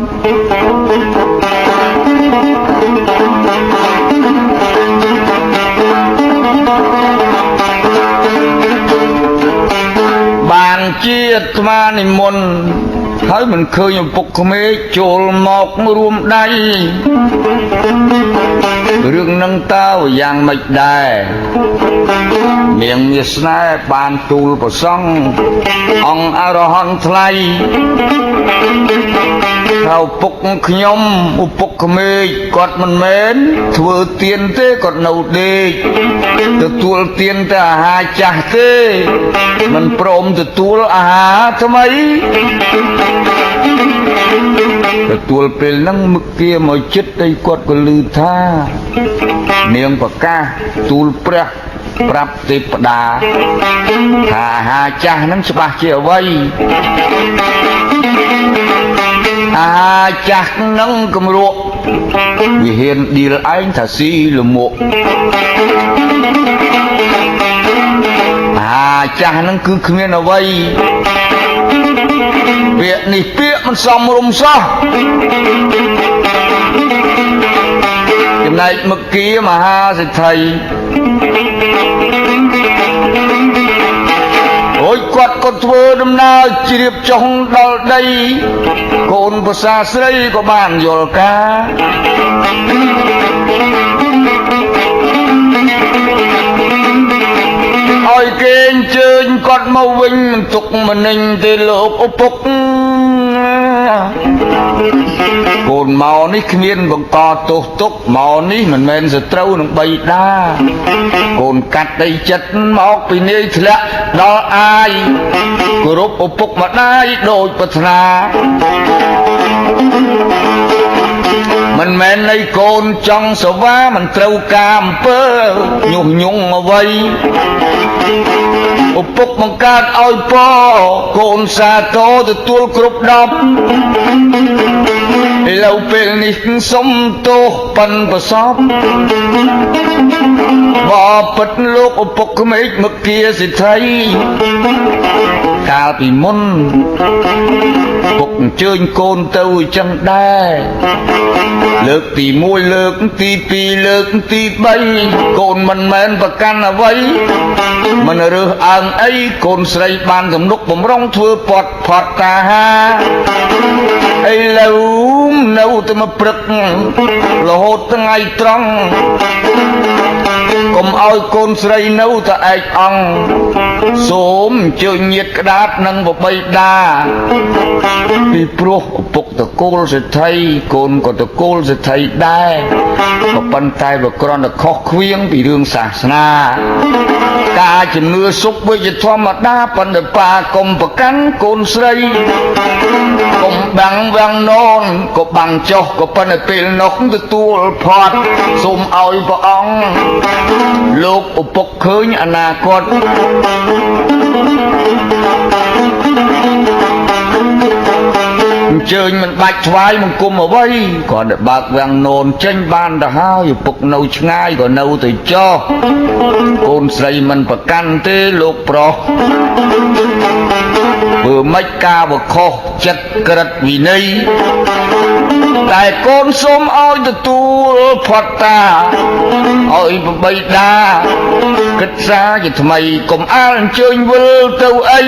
បានជាអាត្មានិមន្តហើយមិនឃើញឪពុកក្មេកចូលមករួមដៃរឿងនឹងតើយ៉ាងម៉េចដែរនាងវាស្នេហ៍បានទូលប្រសង់អង្គអរហន្តថ្លៃថាឪពុកខ្ញុំឪពុកក្មេកគាត់មិនមែនធ្វើទៀនទេគាត់នៅដេកទទួលទៀនតែអាហារចាស់ទេមិនព្រមទទួលអាហារថ្មីទទួលពេលហ្នឹងមុខkiaមកចិត្តតែគាត់ក៏ឮថានាងប្រកាសទូលព្រះប្រាប់ទេពតាថាអាហារចាស់ហ្នឹងច្បាស់ជាអ្វីអាហារចាស់ហ្នឹងគម្រក់វិហានឌីលឯងថាស៊ីលមុខអាហារចាស់ហ្នឹងគឺគ្មានអ្វីពាក្យនេះពាក្យមិនសមរម្យសោះចំណែកមុខkiaមហាសិទ្ធិអូយគាត់ក៏ធ្វើដំណើរជ្រាបចុងដល់ដីកូនប្រសាស្រីក៏បានយល់ការឲ្យគេអញ្ជើញគាត់មកវិញមិនទុកមិនញទេលោកឪពុក កូនមកនេះគ្មានបង្កទោសទុកមកនេះមិនមែនសត្រូវនឹងបៃតាកូនកាត់ដីចិត្តមកពីនាយធ្លាក់ដល់អាយគោរពឪពុកម្ដាយដូចប្រាថ្នាមិនមែននៃកូនចង់សវាមិនត្រូវការអំពើញុះញង់អ្វីឪពុកបង្កើតឲ្យពកូនសាទរទទួលគ្រប់10ឥឡូវពេលនេះសុំទោសប៉ិនប្រសពបបិទ្ធលោកឪពុកក្មេកមកគាសិទ្ធិកាលពីមុនពុកអញ្ជើញកូនទៅអញ្ចឹងដែរលើកទី1លើកទី2លើកទី3កូនមិនមែនប្រកាន់អ្វីមិនរើសអើងអីកូនស្រីបានទំនុកបំរុងធ្វើពត់ផត់តាហាឥឡូវនៅតែមកព្រឹករហូតថ្ងៃត្រង់កុំឲ្យកូនស្រីនៅតែឯកអង្គសូមអញ្ជើញញាតិក្តាប់និងបបៃតាពីព្រោះឪពុកតកូលសេដ្ឋីកូនក៏តកូលសេដ្ឋីដែរក៏ប៉ុន្តែវាគ្រាន់តែខុសខ្វៀងពីរឿងសាសនាការជំនឿសុខវិជ្ជាធម្មតាប៉ុន្តែប៉ាកុំប្រកាន់កូនស្រីកុំបាំងវាំងននក៏បាំងចុះក៏ប៉ុន្តែពេលនោះទទួលផាត់សូមឲ្យព្រះអង្គលោកឪពុកឃើញអនាគតអញ្ជើញមិនបាច់ថ្វាយបង្គំអ្វីគ្រាន់តែបើកវាំងននចេញបានទៅហើយឪពុកនៅឆ្ងាយក៏នៅទៅចោះកូនស្រីមិនប្រកាន់ទេលោកប្រុសធ្វើម៉េចការវខុសចិត្តក្រិតវិន័យតែកូនសូមឲ្យទទួលផុតតាឲ្យបបៃតាគិតសាជាថ្មីកុំអាលអញ្ជើញវិលទៅអី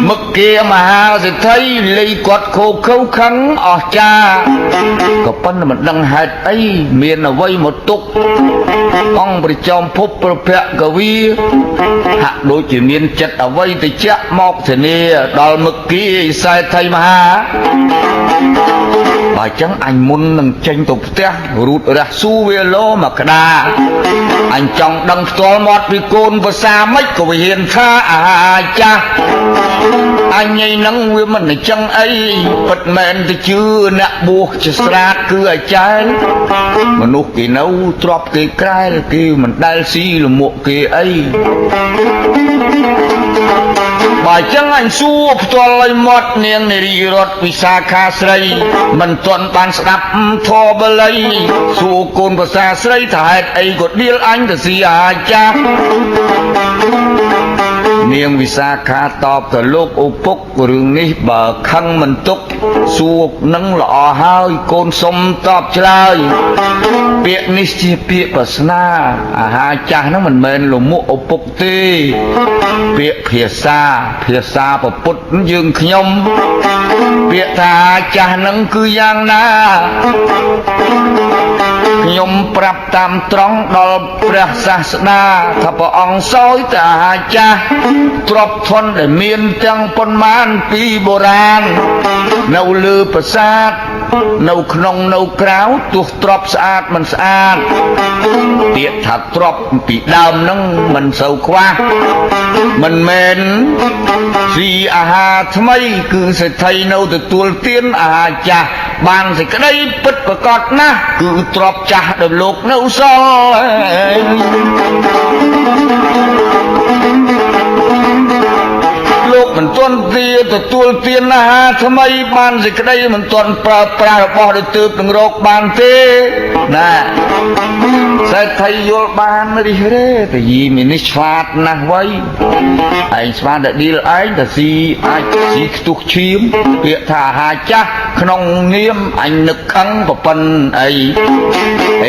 មកគាមហាសេដ្ឋីលីគាត់ខូខើខឹងអស់ចាក៏ប៉ុន្តែមិនដឹងហេតុអីមានអ្វីមកទុកអង្គប្រចំភពប្រភកវីហាក់ដូចជាមានចិត្តអ្វីទៅចាក់មកធានាដល់មកគាសេដ្ឋីមហាបើចឹងអញមុននឹងចេញទៅផ្ទះរូតរះស៊ូវាលោមកក្តាអញចង់ដឹងផ្ទាល់មាត់ពីកូនភាសាម៉េចក៏វិហានថាអាចាស់អញឯនឹងវាមិនអញ្ចឹងអីពិតមែនទៅជឿអ្នកបួសជាស្រាតគឺអាចារ្យមនុស្សគេនៅទ្របគេក្រែលគេមិនដែលស៊ីលមួកគេអីបើចឹងអញសួរផ្ទាល់ឲ្យមាត់នាងនារីរតវិសាខាស្រីមិនទាន់បានស្ដាប់ធម៌បល័យសួរកូនភាសាស្រីថាហេតុអីក៏ដៀលអញទៅស៊ីអាចារ្យនាងវិសាខាតបទៅលោកឪពុករឿងនេះបើខឹងមិនទុកសួរនឹងល្អហើយកូនសុំតបឆ្លើយពាក្យនេះជាពាក្យប្រស្នាអាហារចាស់ហ្នឹងមិនមែនលមុខឪពុកទេពាក្យភាសាប្រពុតយើងខ្ញុំពាក្យថាចាស់ហ្នឹងគឺយ៉ាងណាខ្ញុំប្រាប់តាមត្រង់ដល់ព្រះសាស្តាថាព្រះអង្គសោយតែអាហារចាស់ទ្រព្យធនដែលមានទាំងប៉ុន្មានពីបុរាណនៅលើប្រាសាទនៅក្នុងនៅក្រៅទោះទ្រព្យស្អាតមិនស្អាតពាក្យថាទ្រព្យពីដើមហ្នឹងមិនសូវខ្វះមិនមែនស៊ីអាហារថ្មីគឺសេដ្ឋីនៅទទួលទានអាហារចាស់បានសេចក្តីពិតប្រកបណាស់គឺទ្រព្យចាស់ដែលលោកនៅសល់លោកមិនទាន់ទទួលទានអាហារថ្មីបានសេចក្តីមិនទាន់ប្រើប្រាស់របស់ដែលទើបនឹងរកបានទេណាសេដ្ឋីយល់បានរិះរេតែយីមាននេះឆ្លាតណាស់វៃឯងស្មានតែឌីលឯងតែស៊ីអាចស៊ីខ្ទុះឈាមពាក្យថាអាហារចាស់ក្នុងនាមអញនឹកខឹងប្រពន្ធអី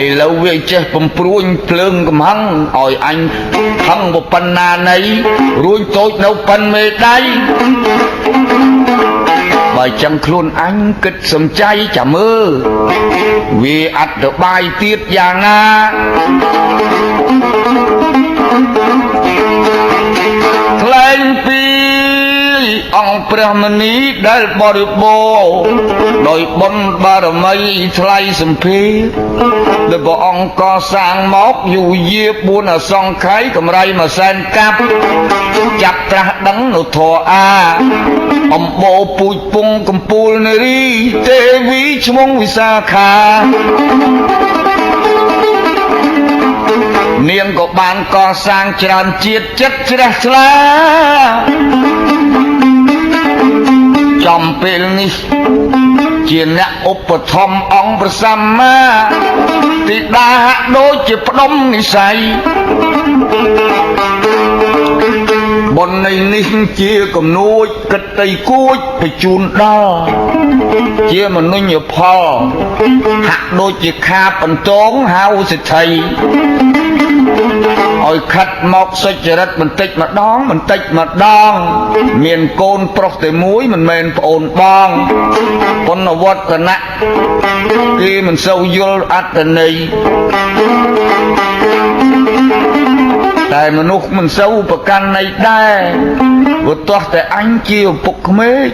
ឥឡូវវាចេះបំព្រួញភ្លើងកំហឹងឲ្យអញខឹងប្រពន្ធណាណីរួញតូចនៅប៉ិនមេដៃបើចឹងខ្លួនអញគិតសំចៃចាំមើលវាអត្តបាយទៀតយ៉ាងណាថ្លែងពីអង្គព្ ព្រះមនីដែលបរិបូរណ៍ដោយបុណ្យបារមីថ្លៃសម្ភារដែលព្រះអង្គកសាងមកយូរយា4អសង្ខ័យកម្រៃមួយសែនកាប់ចាប់ត្រាស់ដឹងនៅធរអាអំបោពូជពងកំពូលនារីទេវីឈ្មោះវិសាខានាងក៏បានកសាងច្រើនជាតិចិត្តជ្រះថ្លាចំពេលនេះជាអ្នកឧបត្ថម្ភអង្គព្រះសម្មាទីដាហាក់ដូចជាផ្ដុំនិស័យបុណ្យនៃនេះជាកំនួចកិត្តិគួចបញ្ជូនដល់ជាមនុញ្ញផលហាក់ដូចជាខាបអន្តងហៅសិទ្ធិឲ្យខិតមកសុចរិតបន្តិចម្ដងបន្តិចម្ដងមានកូនប្រុសតែមួយមិនមែនប្អូនបងពុនវត្តនៈគេមិនសូវយល់អត្តន័យតែមនុស្សមិនសូវប្រកាន់ន័យដែរព្រោះទាស់តែអញជាឪពុកក្មេក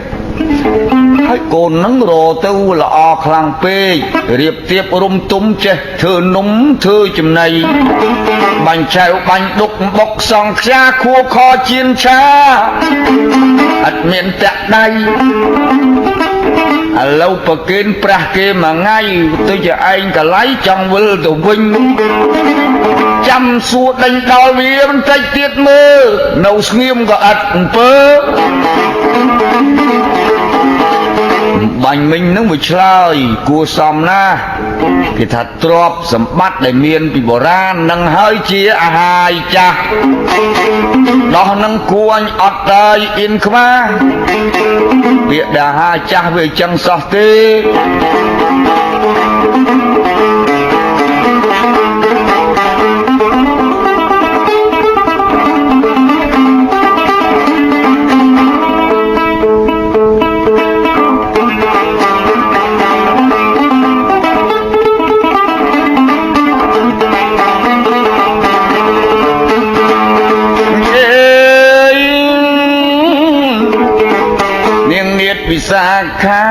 ហើយកូននឹងរទៅល្អខ្លាំងពេករៀបទៀបរុំទុំចេះធ្វើនំធ្វើចំណីបាញ់ចៅបាញ់ដុកបុកសងខ្យាខួខជៀនឆាអត់មានតាក់ដៃឥឡូវប្រគេនប្រះគេមួយថ្ងៃទៅជាឯងកលៃចង់វិលទៅវិញចាំសួរដេញដល់វាបន្តិចទៀតមើលនៅស្ងៀមក៏អត់អំពើបាញ់មិញនឹងវាឆ្លើយគួសមណាស់គេថាទ្រព្យសម្បត្តិដែលមានពីបុរាណនឹងហើយជាអាហារចាស់ដោះនឹងគួរអញអត់ទៅអ៊ីនខ្មាពាក្យដែលអាហារចាស់វាចឹងសោះទេវិសាខា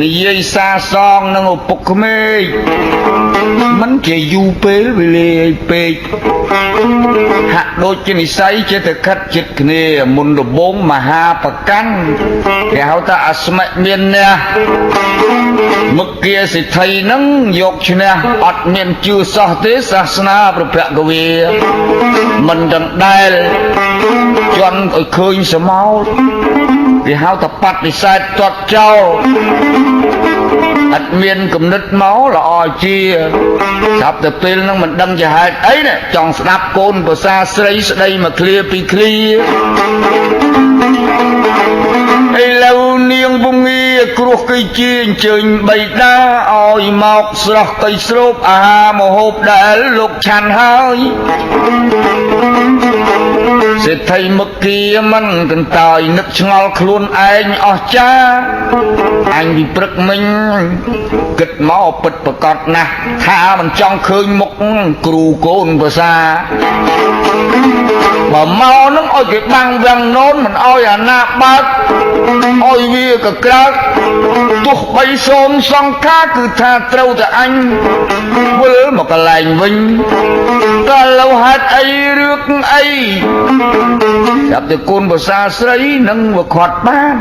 និយាយសាសងនឹងឪពុកក្មេកមិនជាយូរពេលវេលាពេកហាក់ដូចជានិស័យចេតខិតចិត្តគ្នាមុនដំបូងមហាប្រកាន់គេហៅថាអស្មិមានអ្នកមុខគាសិទ្ធិនឹងយកឈ្នះអត់មានជឿសោះទេសាសនាព្រះភគវាមិនដណ្ដែលជន់ឲ្យឃើញសមោតគេហៅថាបដិសេធទាត់ចោលអត់មានគំនិតមកល្អជាស្រាប់តែពេលហ្នឹងមិនដឹងជាហេតុអីណាចង់ស្ដាប់កូនប្រសាស្រីស្ដីមកឃ្លាពីឃ្លាឥឡូវនាងពងាគ្រោះគេជាអញ្ជើញបៃតាឲ្យមកស្រស់កៃស្រូបអាហារមហូបដែលលោកឆាន់ហើយសេដ្ឋីមុខគៀមិនកន្តើយនឹកឆ្ងល់ខ្លួនឯងអស់ចាអញពីព្រឹកមិញគិតមកពិតប្រកបណាស់ថាមិនចង់ឃើញមុខគ្រូកូនភាសាបើមកនឹងឲ្យគេបាំងវាំងនោនមិនឲ្យអាណាបើកឲ្យវាក៏ក្រើកទោះបីសូមសង្ខាគឺថាត្រូវតែអញវិលមកកន្លែងវិញតើឡូវហេតុអីរឿងអីចាប់តែកូនភាសាស្រីនឹងវាខាត់បាន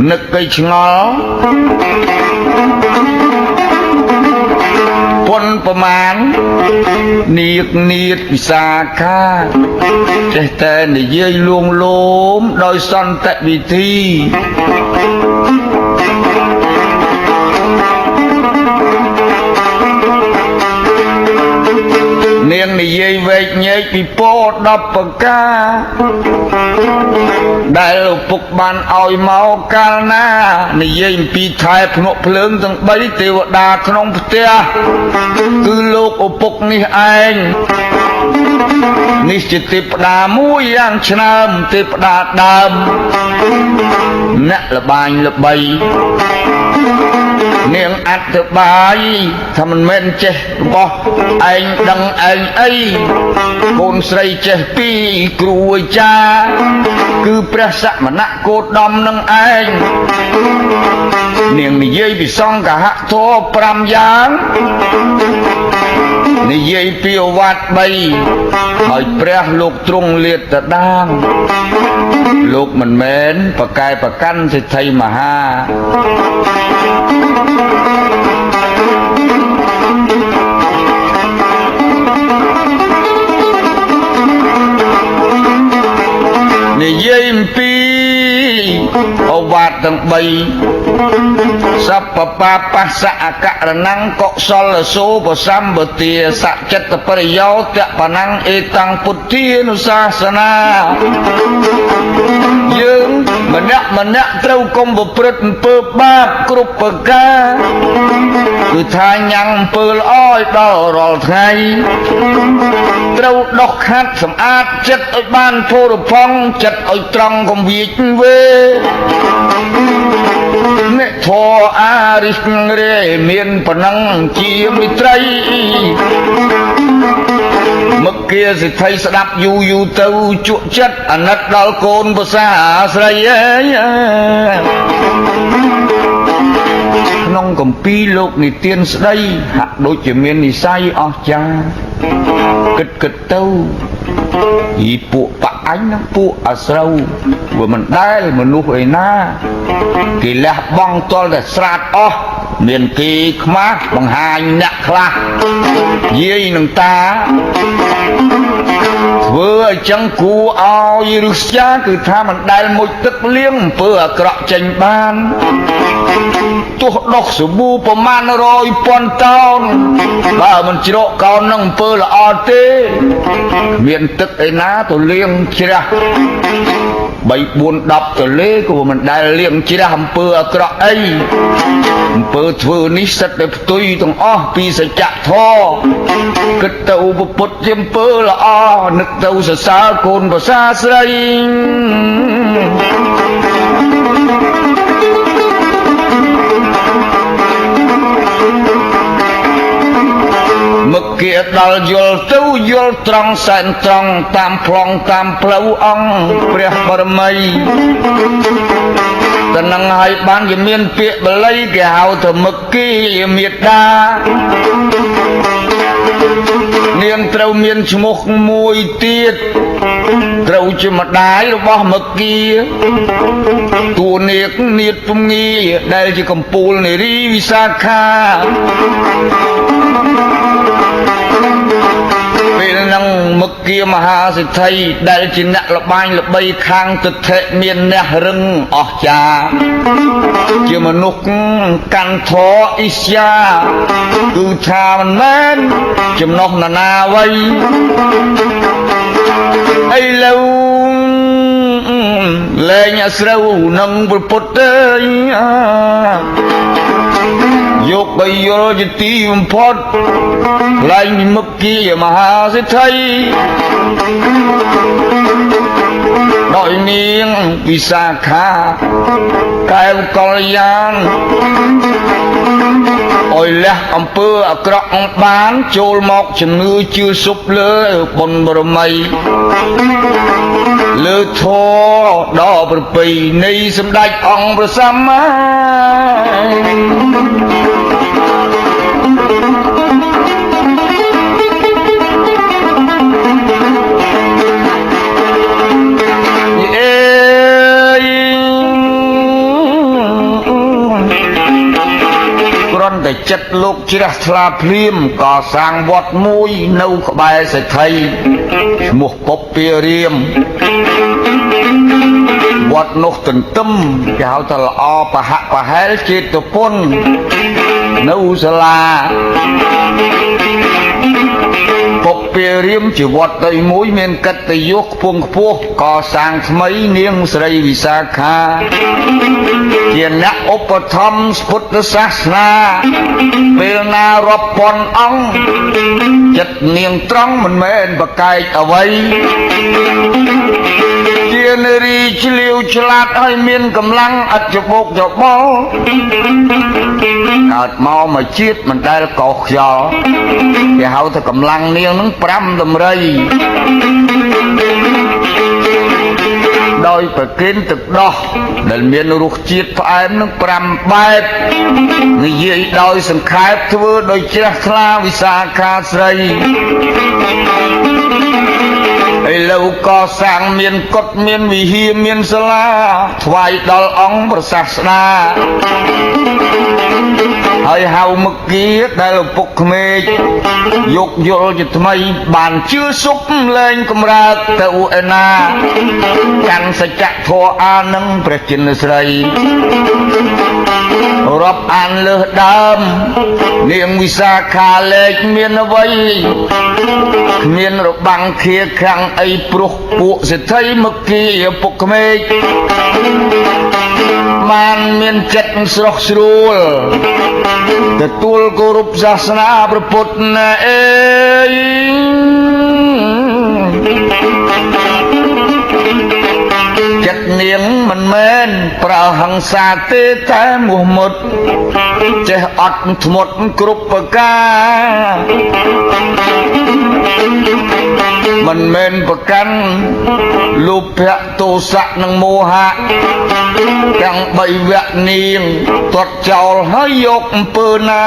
នឹកគេឆ្ងល់ពុនប្រមាណនាគនាតវិសាខាចេះតែនិយាយលួងលោមដោយសន្តិវិធីនាងនិយាយវែកញែកពីពោ10ប្រការដែលឪពុកបានឲ្យមកកាលណានិយាយអំពីថែភ្នក់ភ្លើងទាំង3ទេវតាក្នុងផ្ទះគឺលោកឪពុកនេះឯងនេះជាទេវតាមួយយ៉ាងឆ្នើមទេវតាដើមអ្នកល្បាញល្បី នាងអត្ថបាយថាមិនមែនចេះរបស់ឯងដឹងឯងអីកូនស្រីចេះពីគ្រូអាចារ្យគឺព្រះសមណៈគោតមនឹងឯងនាងនិយាយពីសង្ឃហធម៌5យ៉ាងនិយាយពីអវត្ត3ហើយព្រះលោកទ្រង់លាតត្រដាងលោកមិនមែនប្រកែប្រកាន់សិទ្ធិមហានិយាយអំពីអវត្តទាំង3សពបបស្សអករណង្កុសលសូបសម្បទាសចិត្តបរិយោតបណង្អេតាំងពុទ្ធានុសាសនាយើងម្នាក់ត្រូវកុំប្រព្រឹត្តអំពើបាបគ្រប់ប្រការគឺថាញ៉ាំងអំពើល្អឲ្យដល់រាល់ថ្ងៃត្រូវដុសខាត់សម្អាតចិត្តឲ្យបានផូរផង់ចិត្តឲ្យត្រង់កុំវាចវេអ្នកធម៌អារិសរេមានប៉ុណ្ណឹងជាមិត្តរីមកគាសិទ្ធិស្ដាប់យូរទៅជក់ចិត្តអាណិតដល់កូនប្រសាអាស្រ័យក្នុងគម្ពីរលោកនិទានស្ដីហាក់ដូចជាមាននិស័យអស្ចារ្យគិតទៅពីពួកបអញនិងពួកអាស្រូវវាមិនដែលមនុស្សឯណាគេលះបង់តលតែស្រាតអស់មានគេខ្មាស់បង្ហាញអ្នកខ្លះយាយនឹងតាធ្វើអញ្ចឹងគួរឲ្យរឹស្យាគឺថាមិនដែលមុជទឹកលៀងអំពើអាក្រក់ចេញបានទោះដុសសាប៊ូប្រមាណ100,000តោនបើមិនជ្រកកោននឹងអំពើល្អទេមានទឹកឯណាទៅលៀងជ្រះ3 4 10ទលេក៏មិនដែលលៀងជ្រះអំពើអាក្រក់អីអំពើធ្វើនេះសិតតែផ្ទុយទាំងអស់ពីសច្ចធម៌គិតទៅពុទ្ធជាអំពើល្អនឹកទៅសរសើរកូនប្រសាស្រីមកគេដល់យល់ទៅយល់ត្រង់សែនត្រង់តាមប្លង់តាមផ្លូវអង្គព្រះបរមីតែនឹងឲ្យបានជាមានពាក្យបល័យគេហៅថាមកគេមេត្តានាងត្រូវមានឈ្មោះមួយទៀតត្រូវជាម្ដាយរបស់មកគាតួនាគនាតពំងាដែលជាកំពូលនារីវិសាខាពេលនឹងមកគាមហាសិទ្ធិដែលជាអ្នកលបាញ់ល្បីខាងទិដ្ឋិមានអ្នករឹងអស្ចារ្យជាមនុស្សកាន់ធរអ៊ីស្យាគឺថាមិនមែនចំណុះណានាអ្វីឥឡូវលែងអាស្រូវនឹងព្រះពុទ្ធទេយកបីយល់ជាទីបំផុតឡើងពីមុខគាមហាសិទ្ធិដោយនាងវិសាខាកែវកល្យានអុយលះអំពើអាក្រក់បានចូលមកជំនឿជឿសុបលើបុណ្យបរមីលើធម៌ដ៏ប្រពៃនៃសម្ដេចអង្គព្រះសម្មាតែចិត្តលោកជ្រះថ្លាភ្លាមក៏សាងវត្តមួយនៅក្បែរសេដ្ឋីឈ្មោះពពារាមវត្តនោះទន្ទឹមគេហៅថាល្អប្រហាក់ប្រហែលចេតពុននៅសាលាពពារាមជាវត្តទីមួយមានកិត្តិយសខ្ពង់ខ្ពស់កសាងថ្មីនាងស្រីវិសាខាជាអ្នកឧបត្ថម្ភពុទ្ធសាសនាពេលណារាប់ពាន់អង្គចិត្តនាងត្រង់មិនមែនប្រកែកអ្វីជា នារីឆ្លៀវឆ្លាតឲ្យមានកម្លាំងអត់ច្បោកច្បល់កើតមកជាតិមិនដែលកោសខ្យល់គេហៅថាកម្លាំងនាងនឹង5តម្រៃដោយប្រគិនទឹកដោះដែលមានរសជាតិផ្អែមនឹង5បែបនិយាយដោយសង្ខេបធ្វើដោយជ្រះថ្លាវិសាខាស្រីឥឡូវក៏សាងមានកុដិមានវិហារមានសាលាថ្វាយដល់អង្គព្រះសាស្តាហើយហៅមកគៀដែលឪពុកក្មេកយកយល់ជាថ្មីបានជឿសុបលែងកំរើកទៅឯណាកាន់សច្ចធម៌អានឹងព្រះចិនស្រីរាប់អានលើសដើមនាងវិសាខាលែកមានអ្វីគ្មានរបាំងខៀខាំងអីព្រោះពួកសេដ្ឋីមកគីឪពុកក្មេកបានមានចិត្តស្រស់ស្រួលទទួលគោរពសាសនាព្រះពុទ្ធណាអេយចិត្តនាងមិនមែនប្រើហិង្សាទេតែមោះមុតចេះអត់ធ្មត់គ្រប់ប្រការមិនមែនប្រកាន់លោភៈទោសៈនិងមោហៈទាំង3វគ្គនាងទាត់ចោលហើយយកអំពើណា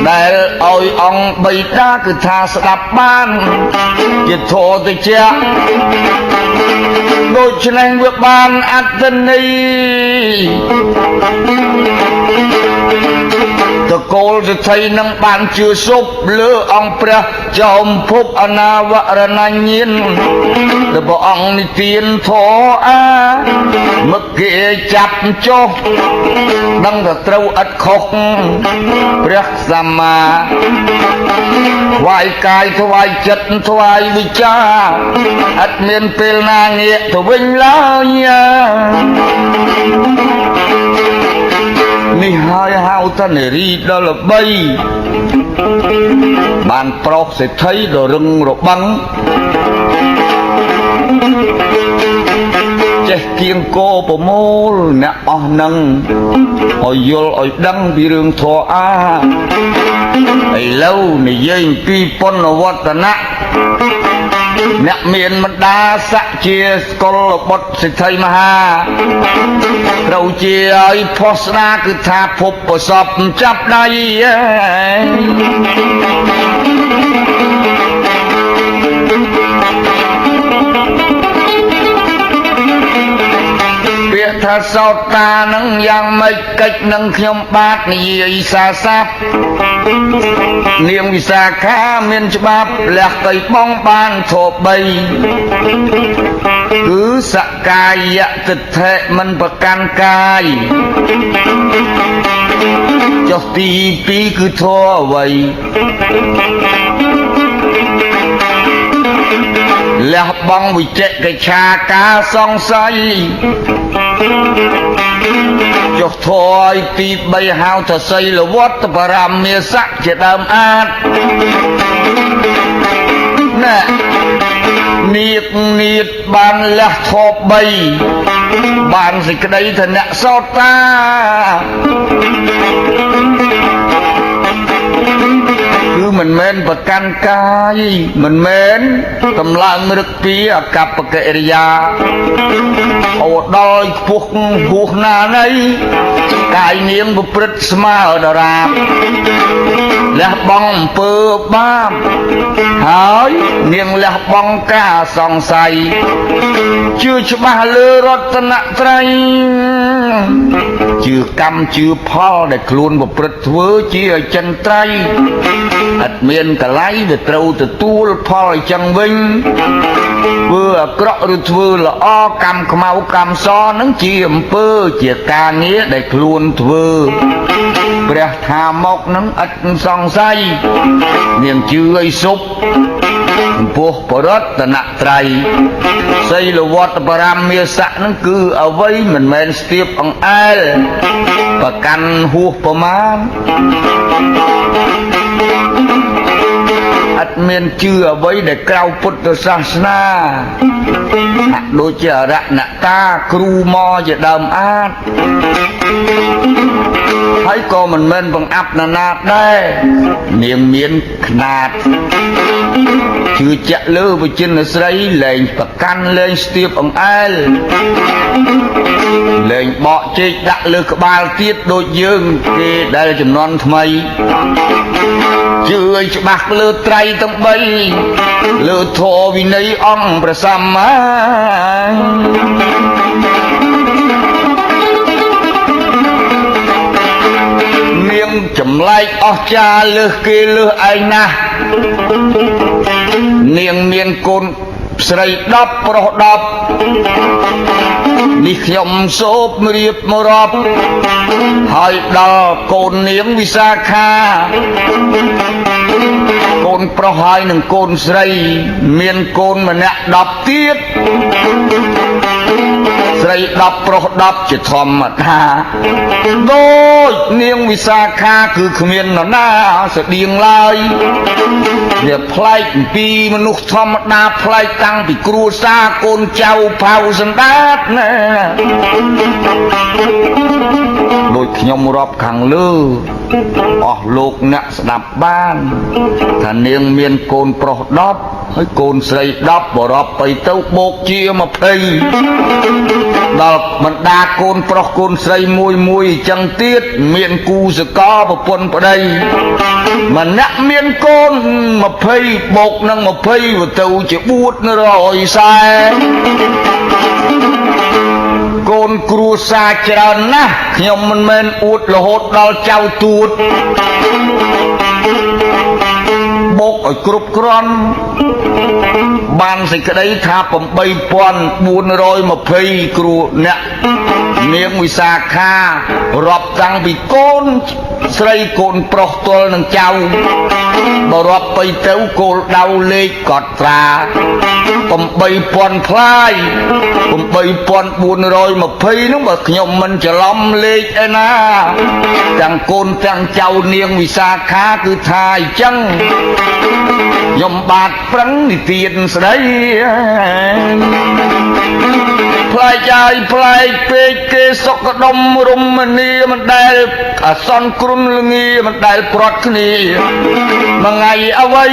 ដែលឲ្យអង្គបិតាគឺថាស្ដាប់បានជាធម៌តិចដូច្នេះវាបានអត្តន័យតកូលសិទ្ធិនឹងបានជឿសុបលើអង្គព្រះចោមភពអនាវរណញ្ញាណដែលព្រះអង្គនិទានធម៌អាមកគេចាប់ចុះដឹងថាត្រូវឥតខុសព្រះសម្មាថ្វាយកាយថ្វាយចិត្តថ្វាយវិចាឥតមានពេលណាងាកទៅវិញឡើយនេះហើយហៅថានារីដ៏ល្បីបានប្រុសសេដ្ឋីដ៏រឹងរបឹងចេះគៀងគោប្រមូលអ្នកអស់នឹងឲ្យយល់ឲ្យដឹងពីរឿងធម៌អាឥឡូវនិយាយពីពុណវត្តនៈអ្នកមានបណ្ដាស័ក្តិជាស្កុលបុត្រសិទ្ធិមហាត្រូវជាឲ្យផុសស្ដាគឺថាភពប្រសពចាប់ដៃពាក្យថាសោតានឹងយ៉ាងម៉េចកិច្ចនឹងខ្ញុំបាទនិយាយសាសាប់នាងវិសាខាមានច្បាប់លះទៅបងបានធម៌3គឺសកាយទិដ្ឋិមិនប្រកាន់កាយចុះទី2គឺធម៌អ្វីលះបង់វិជ្ជកិច្ឆាការសង្ស័យចុះធម៌ទី3ហៅថាសីលវត្តបរមាស័កជាដើមអាចណែនាគបានលះធម៌3បានសេចក្តីថាអ្នកសោតាគឺមិនមែនប្រកាន់កាយមិនមែនតម្លើងរឹកពីអកប្បកិរិយាអូដល់ខ្ពស់ហួសណានៃកាយនាងប្រព្រឹត្តស្មើដរាបលះបង់អំពើបាបហើយនាងលះបង់ការសង្ស័យជឿច្បាស់លើរតនត្រ័យជឿកម្មជឿផលដែលខ្លួនប្រព្រឹត្តធ្វើជាអចិន្ត្រៃយ៍អត់មានកលៃវាត្រូវទទួលផលអញ្ចឹងវិញធ្វើអាក្រក់ឬធ្វើល្អកម្មខ្មៅកម្មសនឹងជាអំពើជាការងារដែលខ្លួនធ្វើព្រះថាមកនឹងឥតសង្ស័យនាងជឿឲ្យសុបចំពោះបរតនត្រ័យសីលវត្តបរមាស័កនឹងគឺអ្វីមិនមែនស្ទាបអង្អែលប្រកាន់ហួសប្រមាណអត់មានជឿអ្វីដែលក្រៅពុទ្ធសាសនា ដូចជាអរណតាគ្រូមកជាដើមអាតហើយក៏មិនមែនបង្អាប់ណានាដែរនាងមានខ្នាតជឿជាក់លើវិចិនស្រីលែងប្រកាន់លែងស្ទាបអង្អែលលែងបកជែកដាក់លើក្បាលទៀតដូចយើងគេដែលចំនួនថ្មីជឿឲ្យច្បាស់លើត្រៃទាំង3លើធម៌វិន័យអង្គព្រះសម្មានាងចម្លែកអស្ចារ្យលើសគេលើសឯងណាស់នាងមានកូនស្រី10ប្រុស10នេះខ្ញុំសូបរៀបមករាប់ហើយដល់កូននាងវិសាខាកូនប្រុសហើយនឹងកូនស្រីមានកូនម្នាក់10ទៀតស្រី10ប្រុស10ជាធម្មតាដូចនាងវិសាខាគឺគ្មាននរណាស្តៀងឡើយវាប្លែកពីមនុស្សធម្មតាប្លែកតាំងពីគ្រួសារកូនចៅផៅសណ្ដាតណាដូចខ្ញុំរាប់ខាងលើអស់លោកអ្នកស្ដាប់បានថានាងមានកូនប្រុស10ហើយកូនស្រី10បរាប់ទៅទៅបូកជា20ដល់បណ្ដាកូនប្រុសកូនស្រីមួយអញ្ចឹងទៀតមានគូសកលប្រពន្ធប្តីម្នាក់មានកូន20បូកនឹង20ទៅជា440កូនគ្រួសារច្រើនណាស់ខ្ញុំមិនមែនអួតរហូតដល់ចៅទួតបូកឲ្យគ្រប់គ្រាន់បានសេចក្តីថា8420គ្រូអ្នកនាងវិសាខារាប់តាំងពីកូនស្រីកូនប្រុសទល់នឹងចៅបរាប់ទៅគោលដៅលេខកត់ត្រា8000ផ្លាយ8420នោះបើខ្ញុំមិនច្រឡំលេខឯណាទាំងកូនទាំងចៅនាងវិសាខាគឺថាអញ្ចឹងខ្ញុំបាទប្រឹងនិទានស្ដីផ្លែចាយផ្លែពេកគេសុខដុមរមនីមិនដែលអសន្នគ្រុនល្ងាមិនដែលព្រាត់គ្នាមួយថ្ងៃអ្វី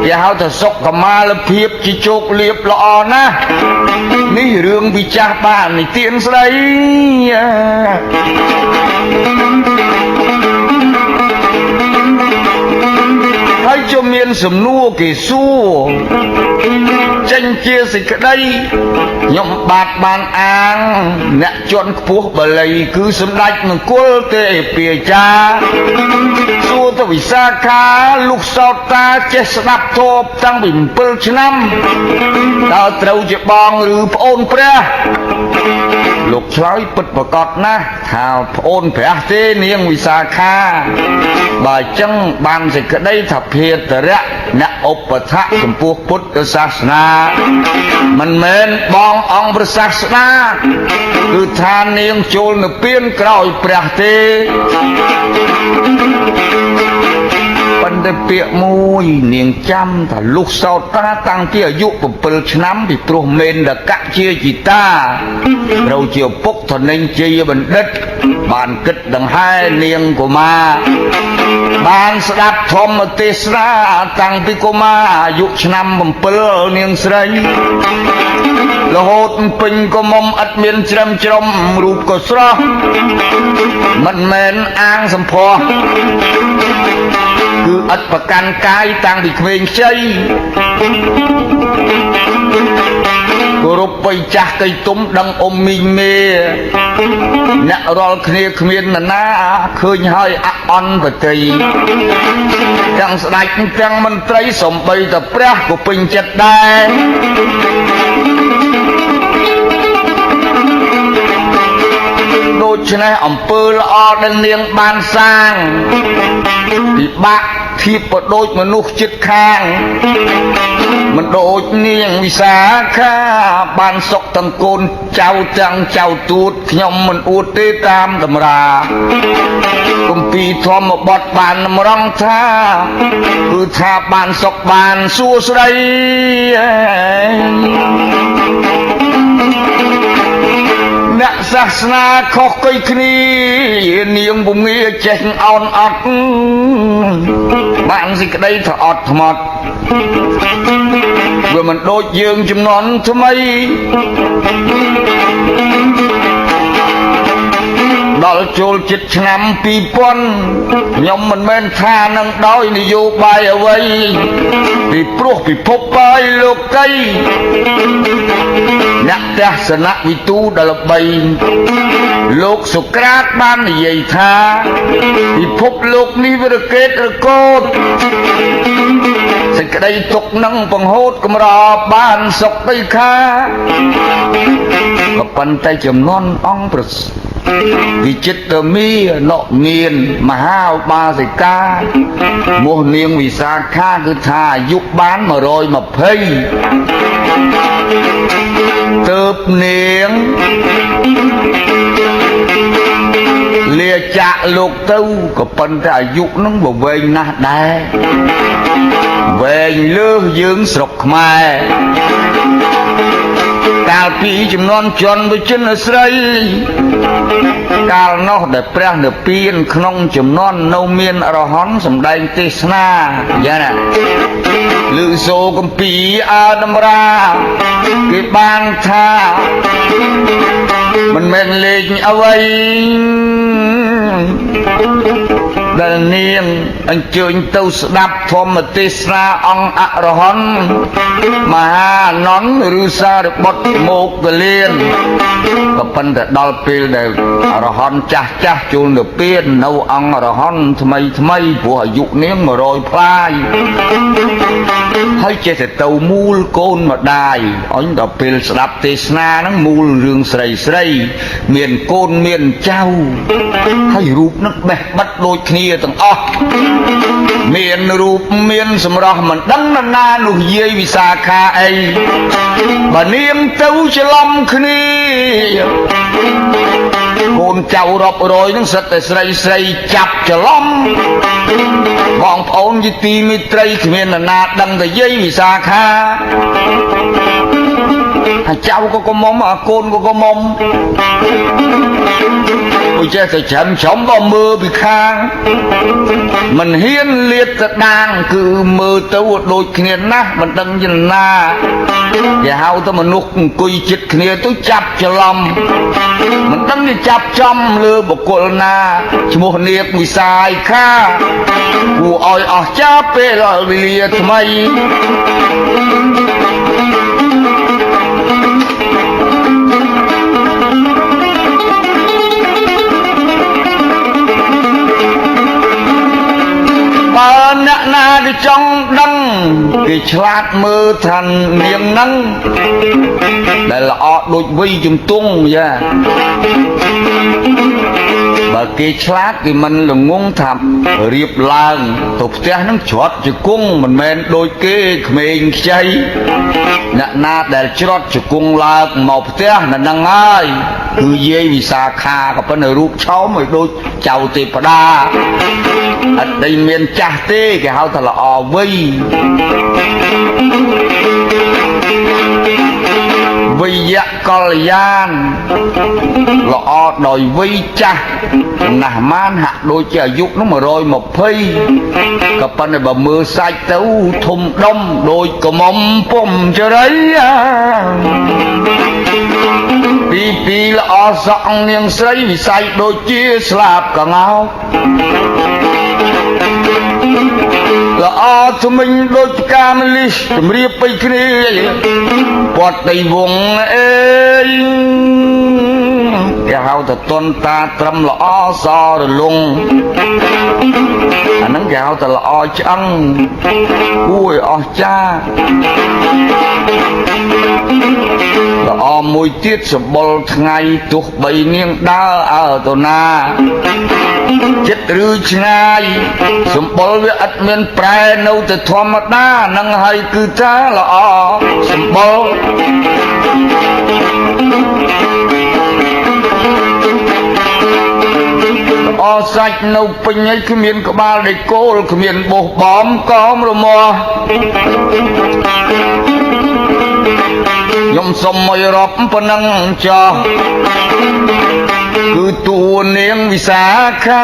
គេហៅថាសុខមាលភាពជាជោគលាភល្អណាស់នេះរឿងវិចារបាននិទានស្ដីហើយជំមានសំណួរគេសួរចេញជាសេចក្តីខ្ញុំបាទបានអាងអ្នកជាន់ខ្ពស់បល័យគឺសម្ដេចមង្គលទេពាចាសួរទៅវិសាខាលោកសោតតាចេះស្ដាប់ធម៌តាំងពី7ឆ្នាំតើត្រូវជាបងឬប្អូនព្រះលោកឆ្លើយពិតប្រកបណាស់ថាប្អូនព្រះទេនាងវិសាខាបើចឹងបានសេចក្តីថាភេទរៈអ្នកឧបត្ថៈចំពោះពុទ្ធសាសនាមិនមែនបងអង្គព្រះសាសនាគឺថានាងចូលនៅពៀនក្រោយព្រះទេប៉ុន្តែពាក្យមួយនាងចាំថាលុះសោតតាតាំងពីអាយុ7ឆ្នាំពីព្រោះមេនដកៈជាជីតាត្រូវជាពុកធនិញជាបណ្ឌិតបានគិតដង្ហែនាងកុមារបានស្ដាប់ធម្មទេសនាតាំងពីកុមារអាយុឆ្នាំ7នាងស្រីរហូតពេញកុំឥតមានច្រឹមច្រុំរូបក៏ស្រស់មិនមែនអាងសម្ផស្សគឺឥតប្រកាន់កាយតាំងពីក្មេងខ្ចីគោរពបីចាស់កៃទុំដឹងអ៊ំមីងមេអ្នករាល់គ្នាគ្មាននរណាឃើញហើយអអន់បតីទាំងស្ដេចទាំងមន្ត្រីសំបីតែព្រះក៏ពេញចិត្តដែរដូច្នេះអំពើល្អដែលនាងបានសាងពិបាក ធៀបបដូចមនុស្សចិត្តខាងមិនដូចនាងវិសាខាបានសុខទាំងកូនចៅទាំងចៅទួតខ្ញុំមិនអួតទេតាមតម្រាគម្ពីរធម្មបទបានម្រងថាគឺថាបានសុខបានសួស្ដីអ្នកសាសនាខុសកុយគ្នានាងពុំងាចេះអោនអត់បានសេចក្តីថាអត់ថ្មត់វាមិនដូចយើងចំនួនថ្មីដល់ចូលចិត្តឆ្នាំ2000ខ្ញុំមិនមែនថានឹងដោយនយោបាយអ្វីពីព្រោះពិភពបាយលោកីអ្នកទស្សនវិទូដល់ល្បីលោកសូក្រាតបាននិយាយថាពិភពលោកនេះវារកេតរកូតសេចក្តីទុកនឹងបង្ហូតកំរបានសុខដីខាក៏ប៉ុន្តែចំនួនអង្គប្រសិទ្ធវិចិត្រមីណកមានមហាឧបាសិកាមោះនាងវិសាខាគឺថាអាយុបាន120ទើបនាងលាចាក់លោកទៅក៏ប៉ុន្តែអាយុនឹងវែងណាស់ដែរវែងលើសយើងស្រុកខ្មែរកាលពីចំនួនជនវិចិត្រស្រីកាលនោះដែលព្រះនិព្វានក្នុងចំនួននៅមានអរហន្តសម្ដែងទេសនាយ៉ាងណាឮសូរគម្ពីរអតម្រាគេបានថាមិនមែនលេងអ្វីដែលនាងអញ្ជើញទៅស្ដាប់ធម្មទេសនាអង្គអរហន្តមហាអនន្តឬសារបុត្រមកកលៀនក៏ប៉ុន្តែដល់ពេលដែលអរហន្តចាស់ចាស់ចូលនិព្វាននៅអង្គអរហន្តថ្មីព្រោះអាយុនាង100ផ្លាយហើយចេះតែទៅមូលកូនម្ដាយអញដល់ពេលស្ដាប់ទេសនាហ្នឹងមូលរឿងស្រីមានកូនមានចៅហើយរូបនឹងបេះបិទដូចគ្នាទាំងអស់មានរូបមានសម្រស់មិនដឹងណានោះយាយវិសាខាអីបើនាងទៅច្រឡំគ្នាកូនចៅរាប់រយនឹងសិតតែស្រីចាប់ច្រឡំបងប្អូនជាទីមិត្តរីគ្មានណាដឹងតែយាយវិសាខាចៅក៏កុំមុំកូនក៏កុំមុំពួកចេះតែចំក៏មើលពីខាងមិនហ៊ានលៀតទៅដាងគឺមើលទៅដូចគ្នាណាស់មិនដឹងយ៉ាងណាគេហៅទៅមនុស្សអង្គុយចិត្តគ្នាទៅចាប់ច្រឡំមិនដឹងទៅចាប់ចំលើបុគ្គលណាឈ្មោះនាងវិសាខាគួរឲ្យអស់ចាពេលវេលាថ្មីបើអ្នកណាគេចង់ដឹងគេឆ្លាតមើលថានាងហ្នឹងដែលល្អដូចវ័យជំទង់យ៉ាបើគេឆ្លាតគេមិនល្ងងថារៀបឡើងទៅផ្ទះហ្នឹងច្រត់ជង្គង់មិនមែនដូចគេក្មេងខ្ចីអ្នកណាដែលច្រត់ជង្គង់ឡើងមកផ្ទះនៅហ្នឹងហើយគឺយាយវិសាខាក៏ប៉ុន្តែរូបឆោមឲ្យដូចចៅទេវតាអត់ដែលមានចាស់ទេគេហៅថាល្អវ័យវិយកល្យានល្អដោយវ័យចាស់ណាស់ម៉ានហាក់ដូចជាអាយុនោះ120ក៏ប៉ុន្តែបើមើលសាច់ទៅធំដុំដូចកមុំពុំចរីពីល្អសក់នាងស្រីវិស័យដូចជាស្លាបកងោកល្អថ្មិញដូចផ្កាម្លិះជំរាបបីគ្នាពាត់ដីវងអេយគេហៅថាតនតាត្រឹមល្អសរលងអាហ្នឹងគេ គេហៅតែល្អឆ្អឹងគួរឲ្យអស្ចារ្យល្អមួយទៀតសម្បុរថ្ងៃទោះបីនាងដើរអើទៅណាចិត្តឬឆ្ងាយសម្បុរវាឥតមានប្រែនៅតែធម្មតានឹងហើយគឺថាល្អសម្បុរអសាច់នៅពេញឲ្យគ្មានក្បាលដេកគោលគ្មានបោះបំកោមរមាស់ខ្ញុំសុំឲ្យរាប់ប៉ុណ្ណឹងចោះគឺតួនាងវិសាខា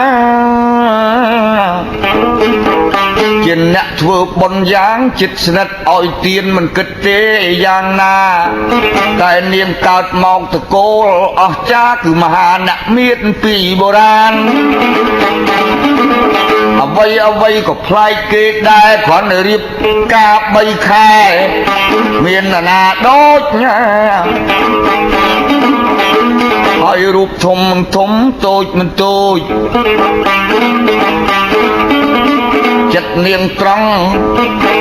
ជាអ្នកធ្វើបុណ្យយ៉ាងចិត្តស្និទ្ធឲ្យទៀនមិនគិតទេយ៉ាងណាតែនាងកើតមកតកូលអស្ចារ្យគឺមហាអ្នកមានពីបុរាណអ្វីក៏ប្លែកគេដែរគ្រាន់តែរៀបការ3ខែមានណាដូចណាហើយរូបធំមិនធំតូចមិនតូចចិត្តនាងត្រង់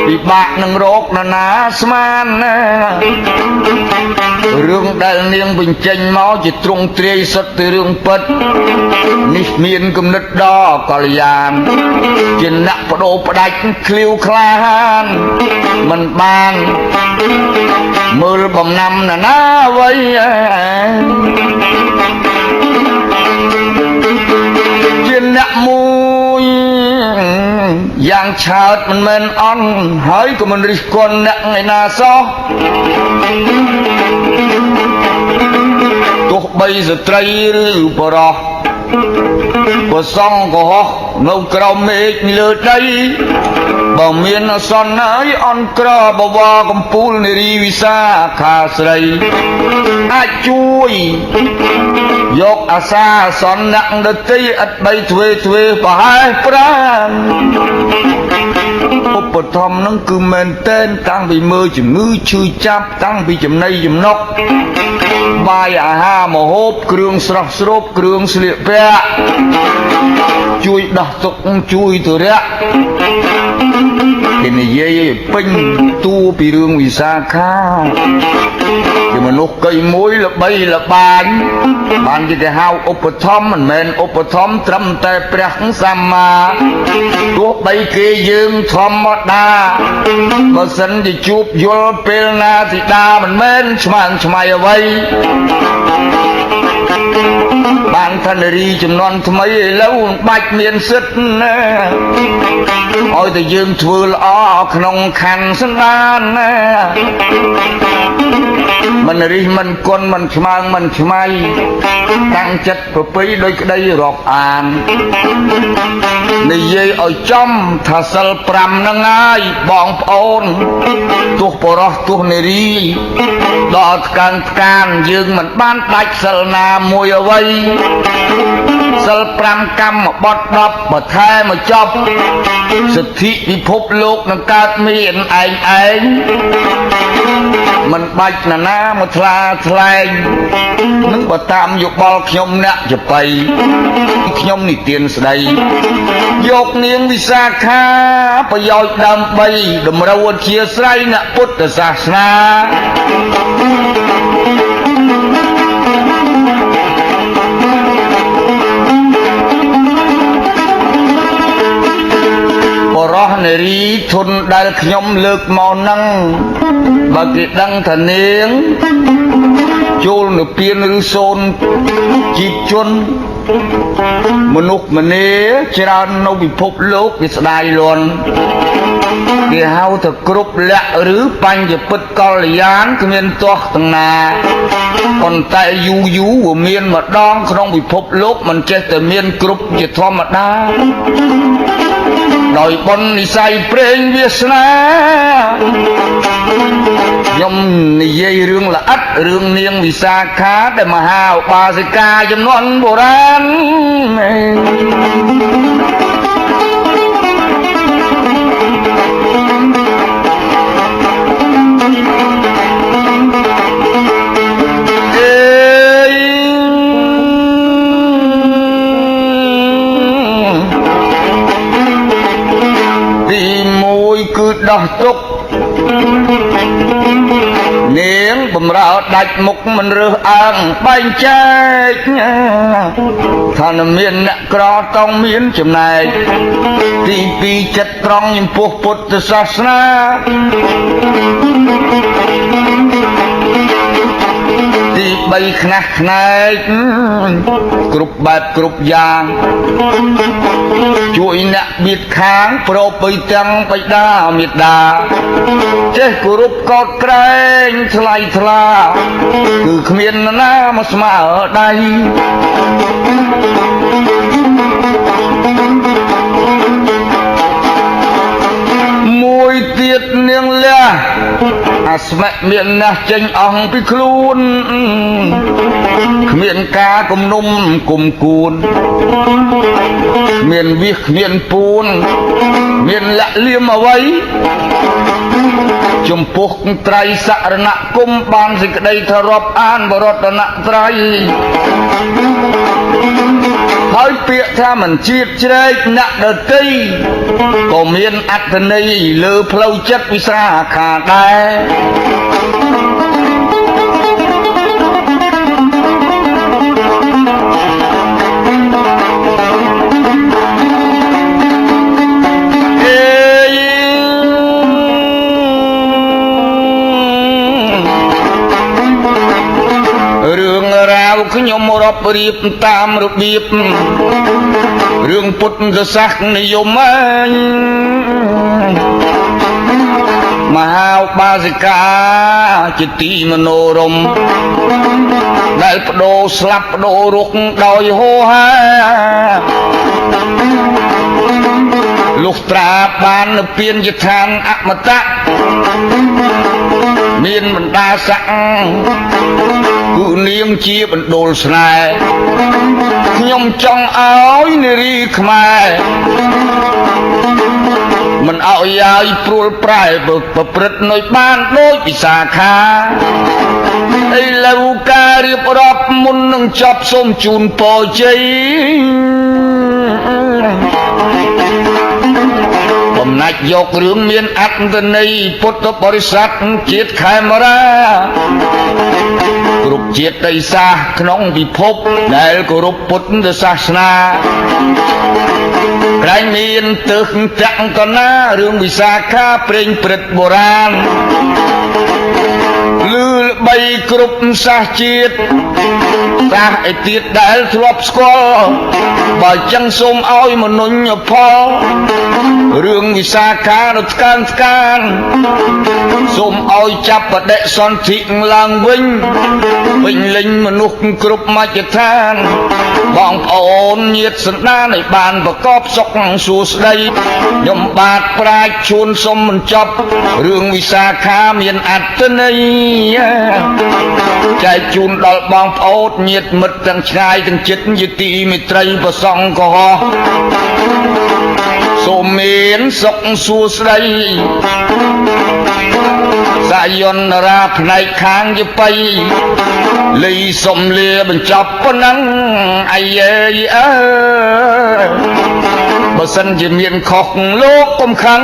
ពិបាកនឹងរកនរណាស្មានណារឿងដែលនាងបញ្ចេញមកជាទ្រង់ទ្រាយសុទ្ធតែរឿងពិតនេះមានគំនិតដ៏កល្យានជាអ្នកបដូរផ្ដាច់ឃ្លាវក្លាហានមិនបានមើលបំណាំណាណាអ្វីជាអ្នកមួយយ៉ាងឆើតមិនមែនអន់ហើយក៏មិនរិះគន់អ្នកឯណាសោះទោះបីស្ត្រីឬបរោះក៏សង់កុហកនៅក្រោមមេឃលើដីបើមានអសន្នហើយអន់ក្របវរកំពូលនារីវិសាខាស្រីអាចជួយយកអាសាអសន្នអ្នកដតីឥតបីទ្វេប្រហែសប្រានឧបត្ថម្ភនឹងគឺមែនតែនតាំងពីមើលជំងឺឈឺចាប់តាំងពីចំណីចំណុកបាយអាហារម្ហូបគ្រឿងស្រស់ស្រូបគ្រឿងស្លៀកពាក់ជួយដោះទុក្ខជួយទុរៈគេនិយាយឲ្យពេញតួពីរឿងវិសាខាជាមនុស្សកៃមួយល្បីល្បាញបានគេហៅឧបត្ថម្ភមិនមែនឧបត្ថម្ភត្រឹមតែព្រះសម្មាទោះបីគេយើងធម្មតាបើសិនជាជួបយល់ពេលណាទីតាមិនមែនឆ្មាំឆ្មៃអ្វីបានធនរីចំនួនថ្មីឥឡូវបាច់មានសិទ្ធណាឲ្យតែយើងធ្វើល្អក្នុងខណ្ឌសន្តានណាមិនរិះមិនគុណមិនឆ្មើងមិនឆ្មៃតាំងចិត្តប្រពៃដោយក្តីរាប់អាននិយាយឲ្យចំថាសិល5ហ្នឹងហើយបងប្អូនទោះបរោះទោះនារីដល់ថ្កានយើងមិនបានដាច់សិលណាមួយអ្វីសិល5កម្មបទ10បើថែមកចប់សិទ្ធិពិភពលោកនឹងកើតមានឯងមិនបាច់ណាណាមកថ្លាថ្លែងនឹងបើតាមយោបល់ខ្ញុំអ្នកចបៃខ្ញុំនិទានស្ដីយកនាងវិសាខាប្រយោជន៍ដើម្បីតម្រូវអធិស្ឋានអ្នកពុទ្ធសាសនាបរោះនារីធនដែលខ្ញុំលើកមកហ្នឹងបើគេដឹងថានាងចូលនៅពៀនឬសូនជីវជនមនុស្សម្នាច្រើននៅពិភពលោកវាស្ដាយលន់គេហៅថាគ្រប់លក្ខឬបញ្ញពិតកល្យានគ្មានទាស់ទាំងណាប៉ុន្តែយូរមានម្ដងក្នុងពិភពលោកមិនចេះតែមានគ្រប់ជាធម្មតាដោយបុណ្យនិស័យព្រេងវាសនាខ្ញុំនិយាយរឿងល្អិតរឿងនាងវិសាខាដែលមហាឧបាសិកាចំនួនបុរាណ ដោះទុកនាងបំរើដាច់មុខមិនរើសអើងបែងចែកថាមានអ្នកក្រต้องមានចំណែកទីពីរចិត្តត្រង់ចំពោះពុទ្ធសាសនាទី3ខ្នះខ្នែកគ្រប់បែបគ្រប់យ៉ាងជួយអ្នកបៀតខាងប្របីទាំងបិតាមេតាចេះគោរពកោតក្រែងថ្លៃថ្លាគឺគ្មានណាមកស្មើដៃមួយទៀតនាងលះអាស្ម័គ្រមានណាស់ចេញអស់ពីខ្លួនគ្មានការគំនុំគុំគួនមានវិសគ្មានពួនមានលាក់លៀមអ្វីចំពោះត្រៃសរណគមបានសេចក្តីថារាប់អានបរតនត្រ័យហើយពាក្យថាមិនជាតិជ្រែកអ្នកដតីក៏មានអត្ថន័យលើផ្លូវចិត្តវិសាខាដែរខ្ញុំរាប់រៀបតាមរបៀបរឿងពុទ្ធសាសនិយមមហាឧបាសិកាជាទីមនោរម្យដែលបដូរស្លាប់បដូររុកដោយហោហាលុះត្រាបាននៅពៀនយឋានអមតៈមានបណ្ដាស័ក្តិគឺនាងជាបណ្ដូលស្នេហ៍ខ្ញុំចង់ឲ្យនារីខ្មែរមិនឲ្យព្រួលប្រែប្រព្រឹត្តនៅបានដូចវិសាខាឥឡូវការរៀបរាប់មុននឹងចប់សូមជូនពរជ័យបំណាច់យករឿងមានអត្ថន័យពុទ្ធបរិស័ទជាតិខេមរាគ្រប់ជាតិដីសាសក្នុងពិភពដែលគោរពពុទ្ធសាសនាក្រែងមានទឹកតាំងកណារឿងវិសាខាព្រេងព្រឹត្តបុរាណលឺល្បីគ្រប់សាសជាតិសាសឯទៀតដែលធ្លាប់ស្គាល់បើចឹងសូមឲ្យមនុញ្ញផលរឿងវិសាខានៅថ្កើងថ្កានសូមឲ្យចាប់បដិសន្ធិឡើងវិញពេញលេញមនុស្សគ្រប់មជ្ឈដ្ឋានបងប្អូនញាតិសន្តានឲ្យបានប្រកបសុខសួស្តីខ្ញុំបាទប្រាជ្ញជួនសូមបញ្ចប់រឿងវិសាខាមានអត្ថន័យចែកជូនដល់បងប្អូនញាតិមិត្តទាំងឆ្ងាយទាំងជិតជាទីមេត្រីប្រសង់កុហកសូមមានសុខសួស្តីសាយន្តរាផ្នែកខាងយបៃលីសុំលាបញ្ចប់ប៉ុណ្ណឹងអាយអើបើសិនជាមានខុសលោកកុំខឹង